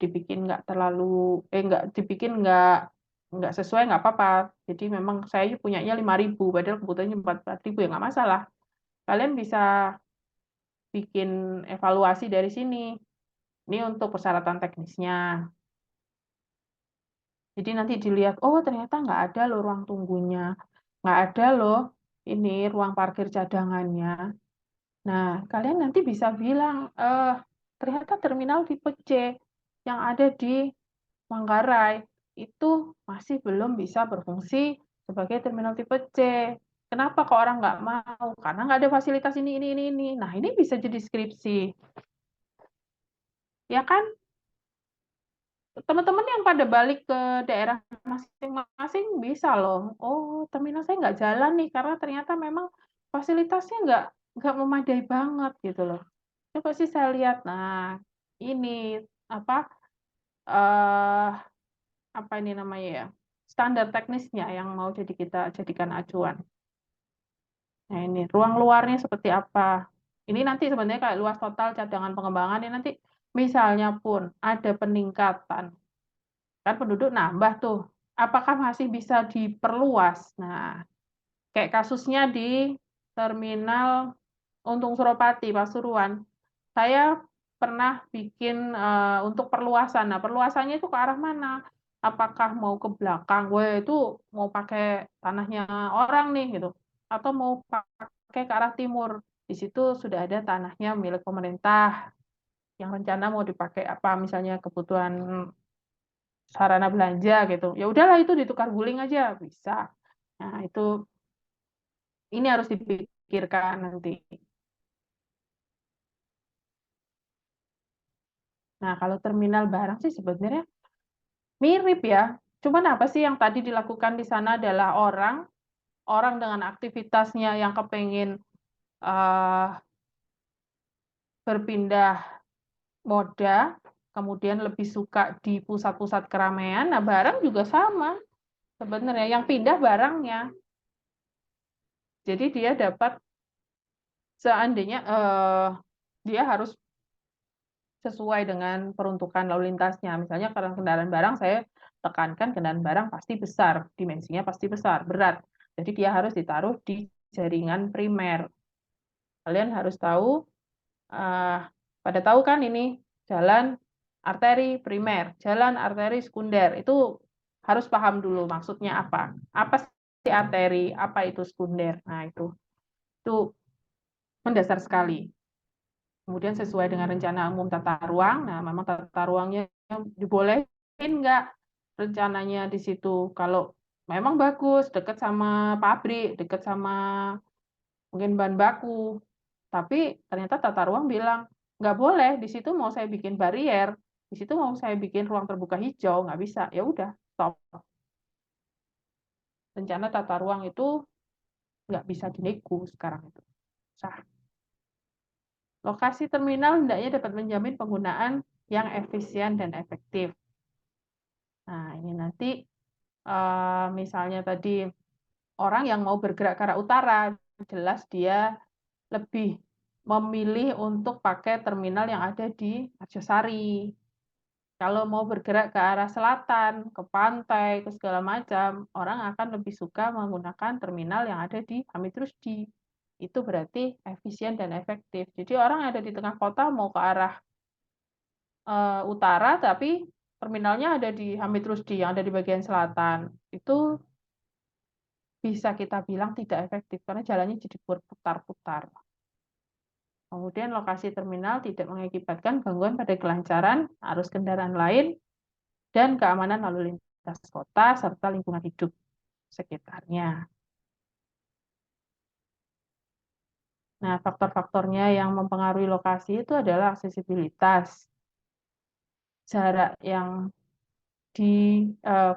dibikin nggak terlalu, nggak dibikin nggak sesuai nggak apa-apa. Jadi memang saya punyanya 5.000, padahal kebutuhannya 4.000 ya nggak masalah. Kalian bisa bikin evaluasi dari sini. Ini untuk persyaratan teknisnya. Jadi nanti dilihat, oh ternyata nggak ada loh ruang tunggunya, nggak ada loh ini ruang parkir cadangannya. Nah, kalian nanti bisa bilang, ternyata terminal tipe C yang ada di Manggarai itu masih belum bisa berfungsi sebagai terminal tipe C. Kenapa kok orang nggak mau? Karena nggak ada fasilitas ini. Nah, ini bisa jadi skripsi. Ya kan? Teman-teman yang pada balik ke daerah masing-masing bisa loh. Oh, terminal saya nggak jalan nih karena ternyata memang fasilitasnya nggak memadai banget gitu loh. Coba sih saya lihat. Nah, ini apa eh apa ini namanya ya? Standar teknisnya yang mau kita jadikan acuan. Nah, ini ruang luarnya seperti apa? Ini nanti sebenarnya kayak luas total cadangan pengembangan ini nanti misalnya pun ada peningkatan kan penduduk nambah tuh. Apakah masih bisa diperluas? Nah, kayak kasusnya di terminal Untung Suropati, Pasuruan. Saya pernah bikin untuk perluasan. Nah, perluasannya itu ke arah mana? Apakah mau ke belakang? Gue itu mau pakai tanahnya orang nih gitu. Atau mau pakai ke arah timur. Di situ sudah ada tanahnya milik pemerintah yang rencana mau dipakai apa misalnya kebutuhan sarana belanja gitu. Ya udahlah itu ditukar guling aja bisa. Nah, itu ini harus dipikirkan nanti. Nah, kalau terminal barang sih sebenarnya mirip ya. Cuman apa sih yang tadi dilakukan di sana adalah orang dengan aktivitasnya yang kepengen berpindah moda, kemudian lebih suka di pusat-pusat keramaian. Nah, barang juga sama sebenarnya. Yang pindah barangnya. Jadi dia dapat seandainya dia harus sesuai dengan peruntukan lalu lintasnya. Misalnya karena kendaraan barang, saya tekankan kendaraan barang pasti besar, dimensinya pasti besar, berat. Jadi dia harus ditaruh di jaringan primer. Kalian harus tahu, pada tahu kan ini jalan arteri primer, jalan arteri sekunder. Itu harus paham dulu maksudnya apa. Apa sih arteri, apa itu sekunder. Nah, itu mendasar sekali. Kemudian sesuai dengan rencana umum tata ruang, nah memang tata ruangnya dibolehin nggak rencananya di situ. Kalau memang bagus, dekat sama pabrik, dekat sama mungkin bahan baku, tapi ternyata tata ruang bilang nggak boleh, di situ mau saya bikin barier, di situ mau saya bikin ruang terbuka hijau, nggak bisa. Ya udah, stop. Rencana tata ruang itu nggak bisa dinego sekarang itu. Sah. Lokasi terminal hendaknya dapat menjamin penggunaan yang efisien dan efektif. Nah, ini nanti misalnya tadi orang yang mau bergerak ke arah utara, jelas dia lebih memilih untuk pakai terminal yang ada di Arjosari. Kalau mau bergerak ke arah selatan, ke pantai, ke segala macam, orang akan lebih suka menggunakan terminal yang ada di Hamid Rusdi. itu berarti efisien dan efektif. Jadi orang yang ada di tengah kota mau ke arah utara, tapi terminalnya ada di Hamid Rusdi yang ada di bagian selatan. Itu bisa kita bilang tidak efektif karena jalannya jadi berputar-putar. Kemudian lokasi terminal tidak mengakibatkan gangguan pada kelancaran arus kendaraan lain dan keamanan lalu lintas kota serta lingkungan hidup sekitarnya. Nah, faktor-faktornya yang mempengaruhi lokasi itu adalah aksesibilitas, jarak yang di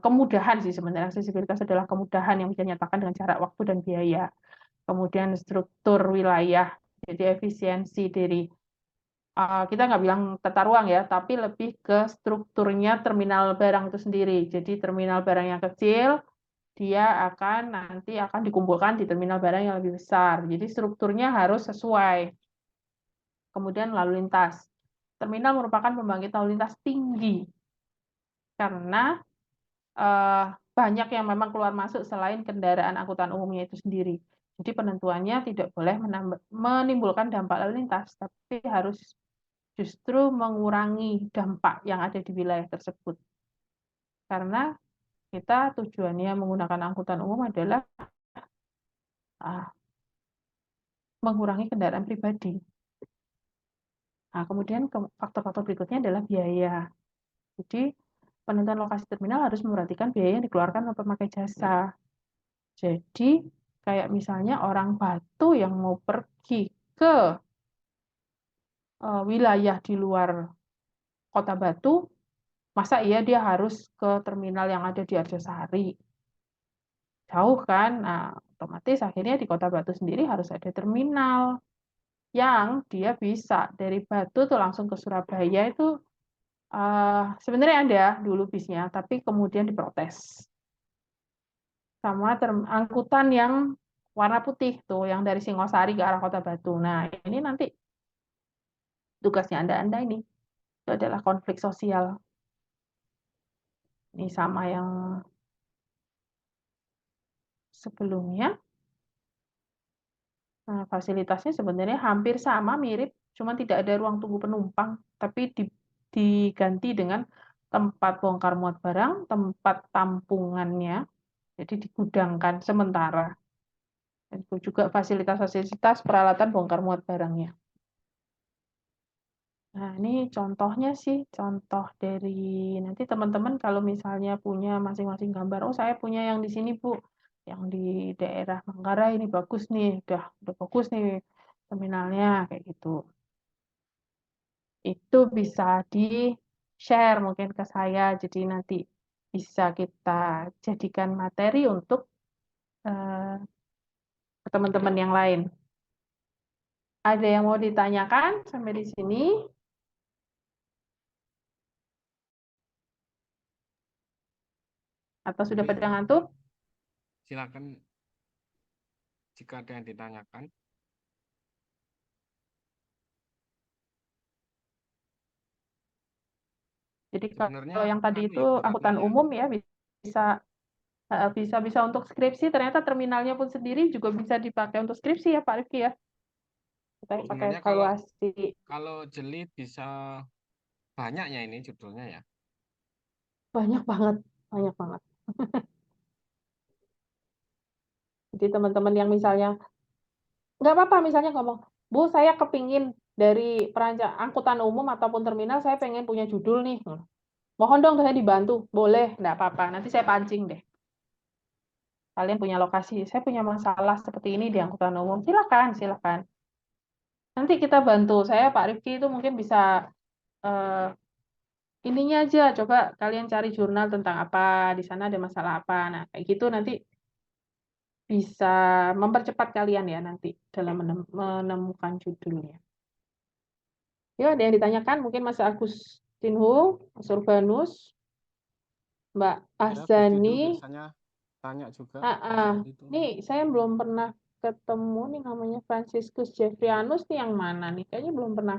kemudahan sih sebenarnya. Aksesibilitas adalah kemudahan yang bisa dinyatakan dengan jarak, waktu, dan biaya. Kemudian struktur wilayah, jadi efisiensi dari kita nggak bilang tata ruang ya, tapi lebih ke strukturnya terminal barang itu sendiri. Jadi terminal barang yang kecil, dia nanti akan dikumpulkan di terminal barang yang lebih besar. Jadi strukturnya harus sesuai. Kemudian lalu lintas. Terminal merupakan pembangkit lalu lintas tinggi karena banyak yang memang keluar masuk selain kendaraan angkutan umumnya itu sendiri. Jadi penentuannya tidak boleh menimbulkan dampak lalu lintas, tapi harus justru mengurangi dampak yang ada di wilayah tersebut. Karena kita tujuannya menggunakan angkutan umum adalah mengurangi kendaraan pribadi. Nah, kemudian faktor-faktor berikutnya adalah biaya. Jadi penentuan lokasi terminal harus memperhatikan biaya yang dikeluarkan oleh pemakai jasa. Jadi kayak misalnya orang Batu yang mau pergi ke wilayah di luar Kota Batu, masa iya dia harus ke terminal yang ada di Arjosari? Jauh kan? Nah, otomatis akhirnya di Kota Batu sendiri harus ada terminal yang dia bisa dari Batu tuh langsung ke Surabaya itu sebenarnya ada dulu bisnya, tapi kemudian diprotes sama angkutan yang warna putih tuh, yang dari Singosari ke arah Kota Batu. Nah, ini nanti tugasnya Anda ini itu adalah konflik sosial. Ini sama yang sebelumnya. Nah, fasilitasnya sebenarnya hampir sama, mirip, cuma tidak ada ruang tunggu penumpang, tapi diganti dengan tempat bongkar muat barang, tempat tampungannya, jadi digudangkan sementara. Dan juga fasilitas-fasilitas peralatan bongkar muat barangnya. Nah, ini contohnya sih, contoh dari nanti teman-teman kalau misalnya punya masing-masing gambar, oh saya punya yang di sini Bu, yang di daerah Manggarai ini bagus nih, udah bagus nih terminalnya kayak gitu. Itu bisa di-share mungkin ke saya, jadi nanti bisa kita jadikan materi untuk teman-teman yang lain. Ada yang mau ditanyakan sampai di sini? Atau sudah pada ngantuk? Silakan jika ada yang ditanyakan. Jadi Sebenarnya kalau yang tadi itu Bu angkutan Ratna ya. umum ya bisa untuk skripsi, ternyata terminalnya pun sendiri juga bisa dipakai untuk skripsi ya Pak Rifki ya. Kita pakai Sebenarnya evaluasi. kalau jeli bisa banyak ya ini judulnya ya. Banyak banget, banyak banget. Jadi teman-teman yang misalnya nggak apa-apa misalnya ngomong, Bu saya kepingin dari perancang angkutan umum ataupun terminal saya pengen punya judul nih. Mohon dong saya dibantu. Boleh, nggak apa-apa. Nanti saya pancing deh. Kalian punya lokasi, saya punya masalah seperti ini di angkutan umum. Silakan, silakan. Nanti kita bantu. Saya Pak Rifki itu mungkin bisa ininya aja. Coba kalian cari jurnal tentang apa, di sana ada masalah apa. Nah, kayak gitu nanti bisa mempercepat kalian ya nanti dalam menemukan judulnya. Ya, ada yang ditanyakan mungkin Mas Agustinho, Mas Urbanus, Mbak Ya, Gus Didu Azani. biasanya tanya juga soal itu. Nih, saya belum pernah ketemu nih namanya Franciscus Jeffrianus nih yang mana nih? Kayaknya belum pernah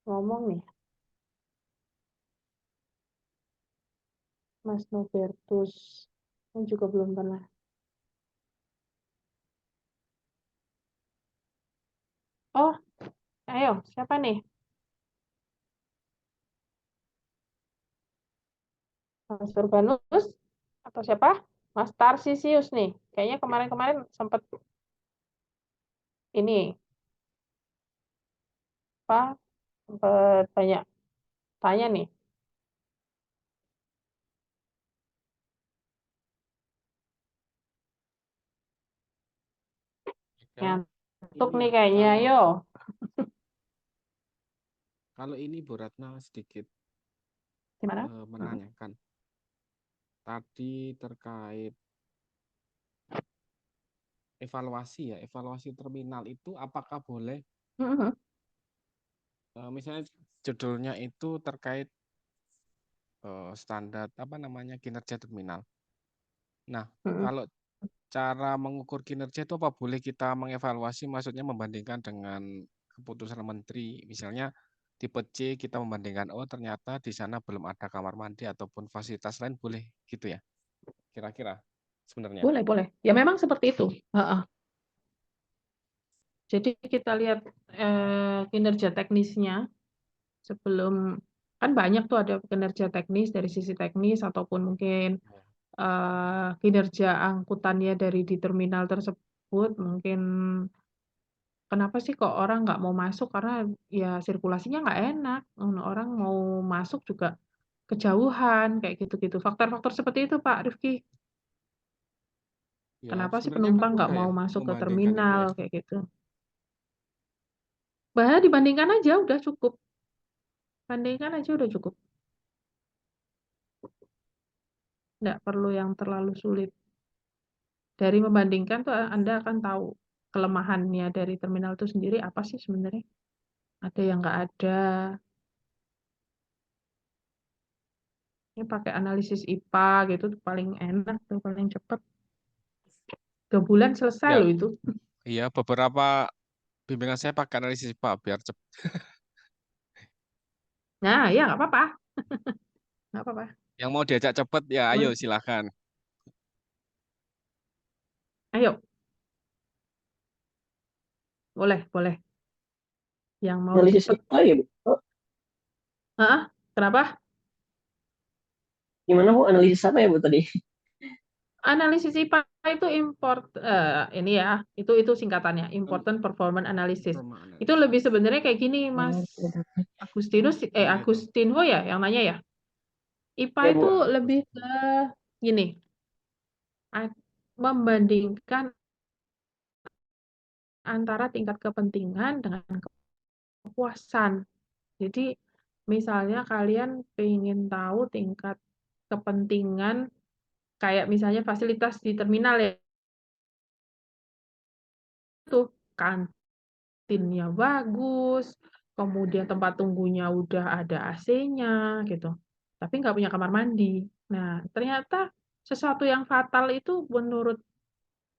ngomong nih. Mas Nobertus. Ini juga belum pernah. Oh, ayo, siapa nih? Mas Urbanus atau siapa? Mas Tarsisius nih. Kayaknya kemarin-kemarin sempat ini apa? Sempat banyak tanya nih. Kalau Ngantuk ini nih ya, kayaknya. kalau Ayo. kalau ini Bu Ratna sedikit Gimana? menanyakan tadi terkait evaluasi ya, evaluasi terminal itu apakah boleh Mm-mm. misalnya judulnya itu terkait standar apa namanya kinerja terminal. Nah, Mm-mm. kalau cara mengukur kinerja itu apa boleh kita mengevaluasi, maksudnya membandingkan dengan keputusan menteri, misalnya tipe C kita membandingkan, oh ternyata di sana belum ada kamar mandi ataupun fasilitas lain, boleh gitu ya? Kira-kira sebenarnya. Boleh, boleh. Ya memang seperti itu. Heeh. Jadi kita lihat kinerja teknisnya sebelum, kan banyak tuh ada kinerja teknis dari sisi teknis ataupun mungkin kinerja angkutannya dari di terminal tersebut. Mungkin kenapa sih kok orang nggak mau masuk, karena ya sirkulasinya nggak enak. Orang mau masuk juga kejauhan kayak gitu-gitu. Faktor-faktor seperti itu Pak Rifki. Ya, Kenapa sih sebenarnya kan penumpang nggak mudah ya mau masuk ke membandingkan itu terminal ya. kayak gitu? Bahkan dibandingkan aja udah cukup. Bandingkan aja udah cukup. Nggak perlu yang terlalu sulit. Dari membandingkan tuh Anda akan tahu kelemahannya dari terminal itu sendiri apa sih sebenarnya. Ada yang nggak ada. Ini pakai analisis IPA gitu tuh paling enak tuh, paling cepat. 2 bulan selesai Ya, loh itu. iya beberapa bimbingan saya pakai analisis Pak biar cepat. Nah, ya nggak apa-apa. Nggak apa-apa. Yang mau diajak cepat ya ayo Boleh. silakan. Ayo, boleh, boleh. Yang mau Analisis cepet. apa ya, Bu? Oh, Hah? Kenapa? gimana Bu? Analisis apa ya, Bu, tadi? Analisis IPA itu import ini ya, itu singkatannya, Kan important performance analysis. performa Itu analisis. lebih sebenarnya kayak gini, Mas Oh, ya, dapat. Agustinus, Gimana itu? Agustinho ya yang nanya ya. IPA Ya, itu Bu. Ya, lebih ke gini, membandingkan antara tingkat kepentingan dengan kepuasan. Jadi misalnya kalian pengen tahu tingkat kepentingan kayak misalnya fasilitas di terminal ya, itu kantinnya bagus, kemudian tempat tunggunya udah ada AC-nya gitu, tapi nggak punya kamar mandi. Nah, ternyata sesuatu yang fatal itu menurut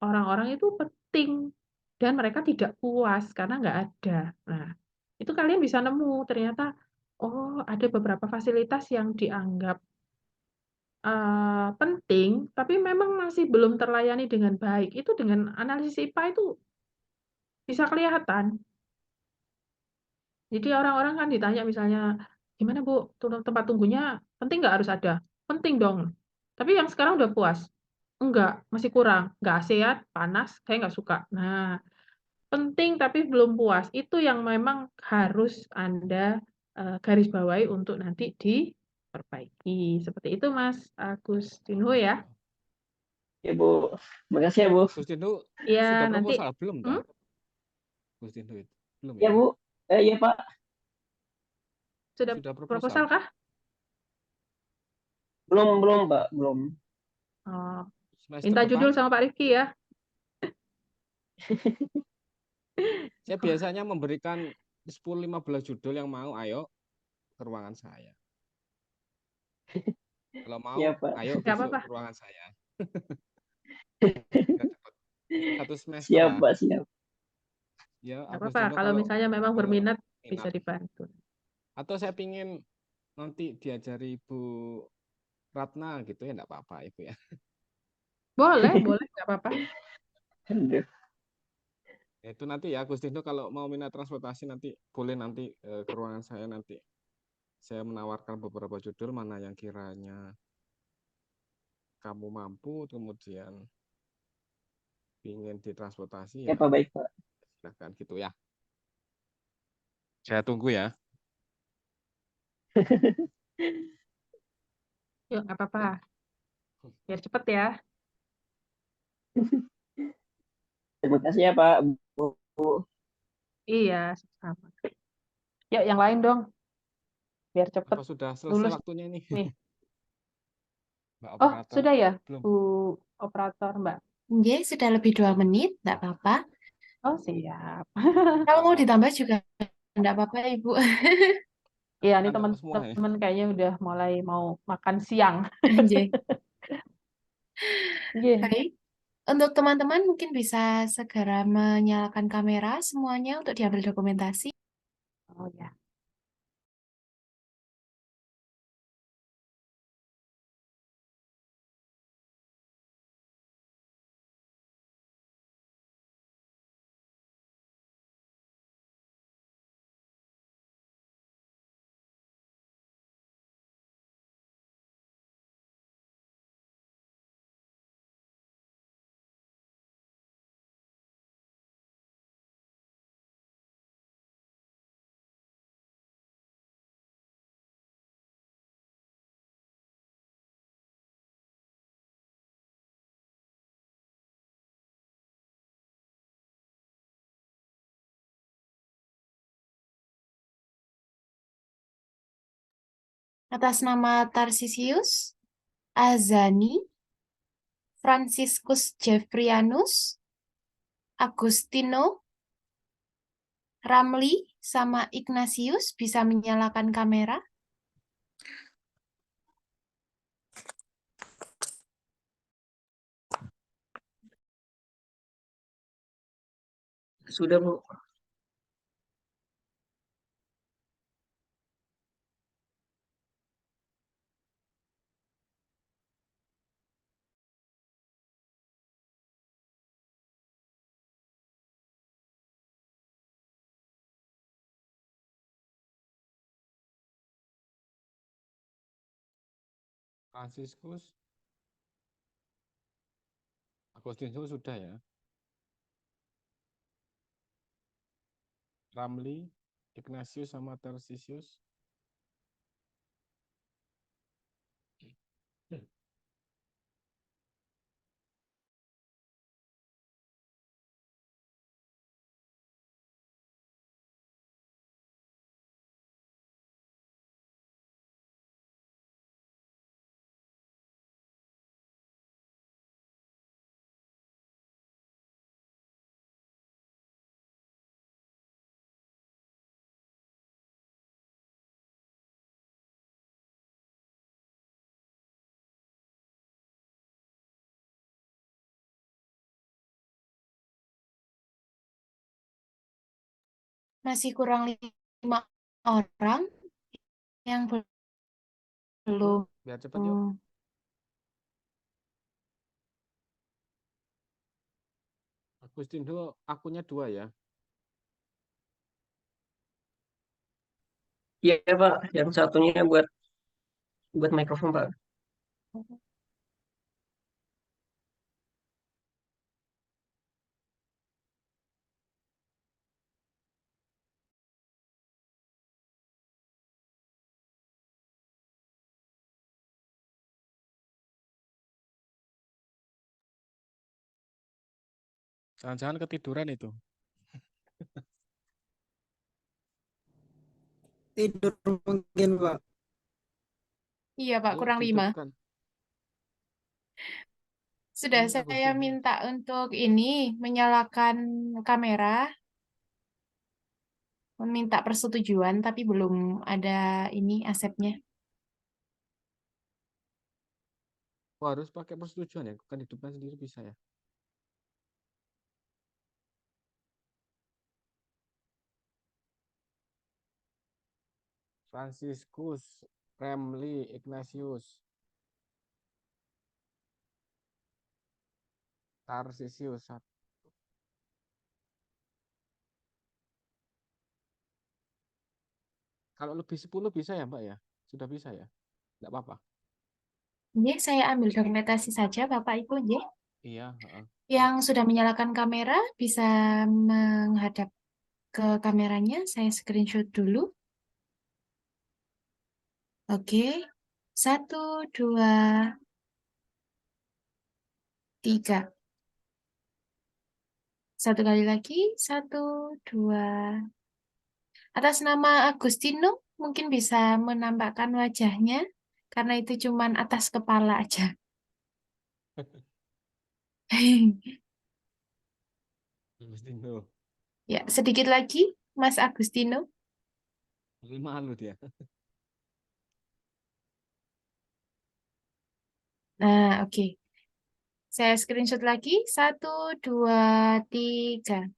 orang-orang itu penting dan mereka tidak puas karena nggak ada. Nah, itu kalian bisa nemu ternyata, oh ada beberapa fasilitas yang dianggap penting, tapi memang masih belum terlayani dengan baik. Itu dengan analisis IPA itu bisa kelihatan. Jadi orang-orang kan ditanya misalnya, gimana Bu, tempat tunggunya penting nggak harus ada? Penting dong. Tapi yang sekarang udah puas? Enggak, masih kurang. Nggak AC ya, panas, saya nggak suka. Nah, penting tapi belum puas. Itu yang memang harus Anda garis bawahi untuk nanti diperbaiki. Seperti itu Mas Agustinho ya. Ya, Bu. Makasih ya, Bu. Gustindu Iya, sudah nanti proposal belum hmm? toh? Gustindu itu belum Ya, ya? Bu. Ya, Pak. Sudah Sudah proposal proposal kah? Belum, belum, Pak. Belum. Oh, semester minta depan. judul sama Pak Rifki ya. Saya biasanya memberikan 10-15 judul, yang mau ayo ke ruangan saya. Kalau mau Ya, Pak. ayo Nggak besok apa-apa. ke ruangan saya. Biar cepat. 1 semester Siap, lah. Pak. Siap. Ya, Nggak apa-apa. Agustindu Kalau kalau misalnya memang berminat bisa minat. dibantu. Atau saya pingin nanti diajari Bu Ratna gitu ya, enggak apa-apa Ibu ya. Boleh, boleh, nggak apa-apa. Aduh. Itu nanti ya Agustino kalau mau minat transportasi nanti boleh nanti ke ruangan saya nanti. Saya menawarkan beberapa judul mana yang kiranya kamu mampu, kemudian ingin ditransportasi Ya ya Pak, baik Pak. silahkan gitu ya. Saya tunggu ya. Yuk, nggak apa-apa. Biar cepet ya. Terima kasih ya Pak, Bu. Iya, sama. Yuk, yang lain dong. Biar cepet Apa sudah selesai lulus waktunya ini? nih. Mbak Oh, operator? sudah ya, Belum. Bu Operator, Mbak. Nggih, sudah lebih 2 menit, enggak apa-apa. Oh, siap. Kalau mau ditambah juga enggak apa-apa, Ibu. Iya, ini Anda semua ya. teman-teman kayaknya udah mulai mau makan siang. Nggih. Iya. Baik. Untuk teman-teman mungkin bisa segera menyalakan kamera semuanya untuk diambil dokumentasi. Oh ya. Atas nama Tarsisius, Azani, Franciscus Jeffrianus, Agustino, Ramli, sama Ignatius bisa menyalakan kamera. Sudah Bu. Franciscus, Agustinus sudah ya. Ramli, Ignatius sama Tarsisius. Masih kurang 5 orang yang Yuk, belum. biar cepat yuk. Agustinus akunnya 2 ya. Iya Pak, yang satunya buat mikrofon Pak. Jangan-jangan ketiduran itu. Tidur mungkin Pak. Iya, Pak, Ayo kurang 5. dihidupkan. Sudah Ini saya Agustinus. minta untuk ini menyalakan kamera, meminta persetujuan, tapi belum ada ini asepnya. Oh, harus pakai persetujuan ya, bukan hidupkan sendiri bisa ya. Franciscus, Ramli, Ignatius, Tarsisius. Kalau lebih 10 bisa ya Mbak ya? Sudah bisa ya? Nggak apa-apa. Nggih, saya ambil dokumentasi saja, Bapak Ibu, nggih. Iya, heeh. Yang sudah menyalakan kamera bisa menghadap ke kameranya. Saya screenshot dulu. Oke. 1, 2, 3. Satu kali lagi. 1, 2. Atas nama Agustino, mungkin bisa menampakkan wajahnya, karena itu cuman atas kepala aja. Agustino. Ya, sedikit lagi, Mas Agustino. Malu dia. Nah, oke. Saya screenshot lagi. 1, 2, 3.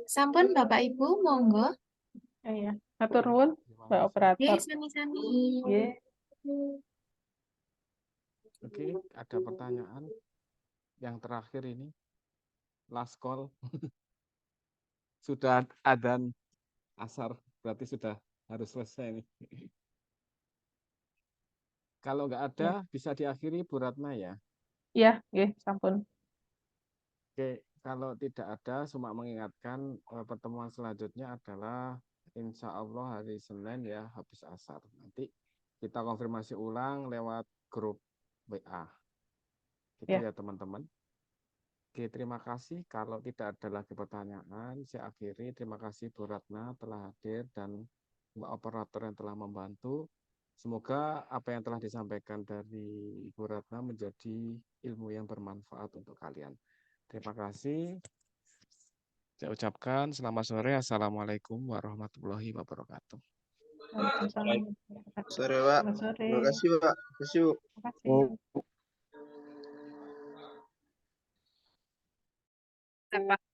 Sampun, Bapak Ibu, monggo. Iya. Hatur nuwun, Terima Mbak kasih. Operator. Sami-sami. Nggih. Oke, ada pertanyaan yang terakhir ini. Last call. Sudah adzan asar, berarti sudah harus selesai nih. Kalau nggak ada, Ya. bisa diakhiri Bu Ratna ya. Iya, nggih, sampun. Oke, kalau tidak ada, cuma mengingatkan pertemuan selanjutnya adalah insya Allah hari Senin ya, habis asar. Nanti kita konfirmasi ulang lewat grup WA. Gitu Ya. ya teman-teman. Oke, terima kasih. Kalau tidak ada lagi pertanyaan, saya akhiri. Terima kasih Bu Ratna telah hadir dan Mbak Operator yang telah membantu. Semoga apa yang telah disampaikan dari Bu Ratna menjadi ilmu yang bermanfaat untuk kalian. Terima kasih. Saya ucapkan selamat sore. Assalamualaikum warahmatullahi wabarakatuh. Waalaikumsalam. Sore, Pak. Selamat sore. Terima kasih, Pak. Terima kasih, Bu. Terima kasih. Apa?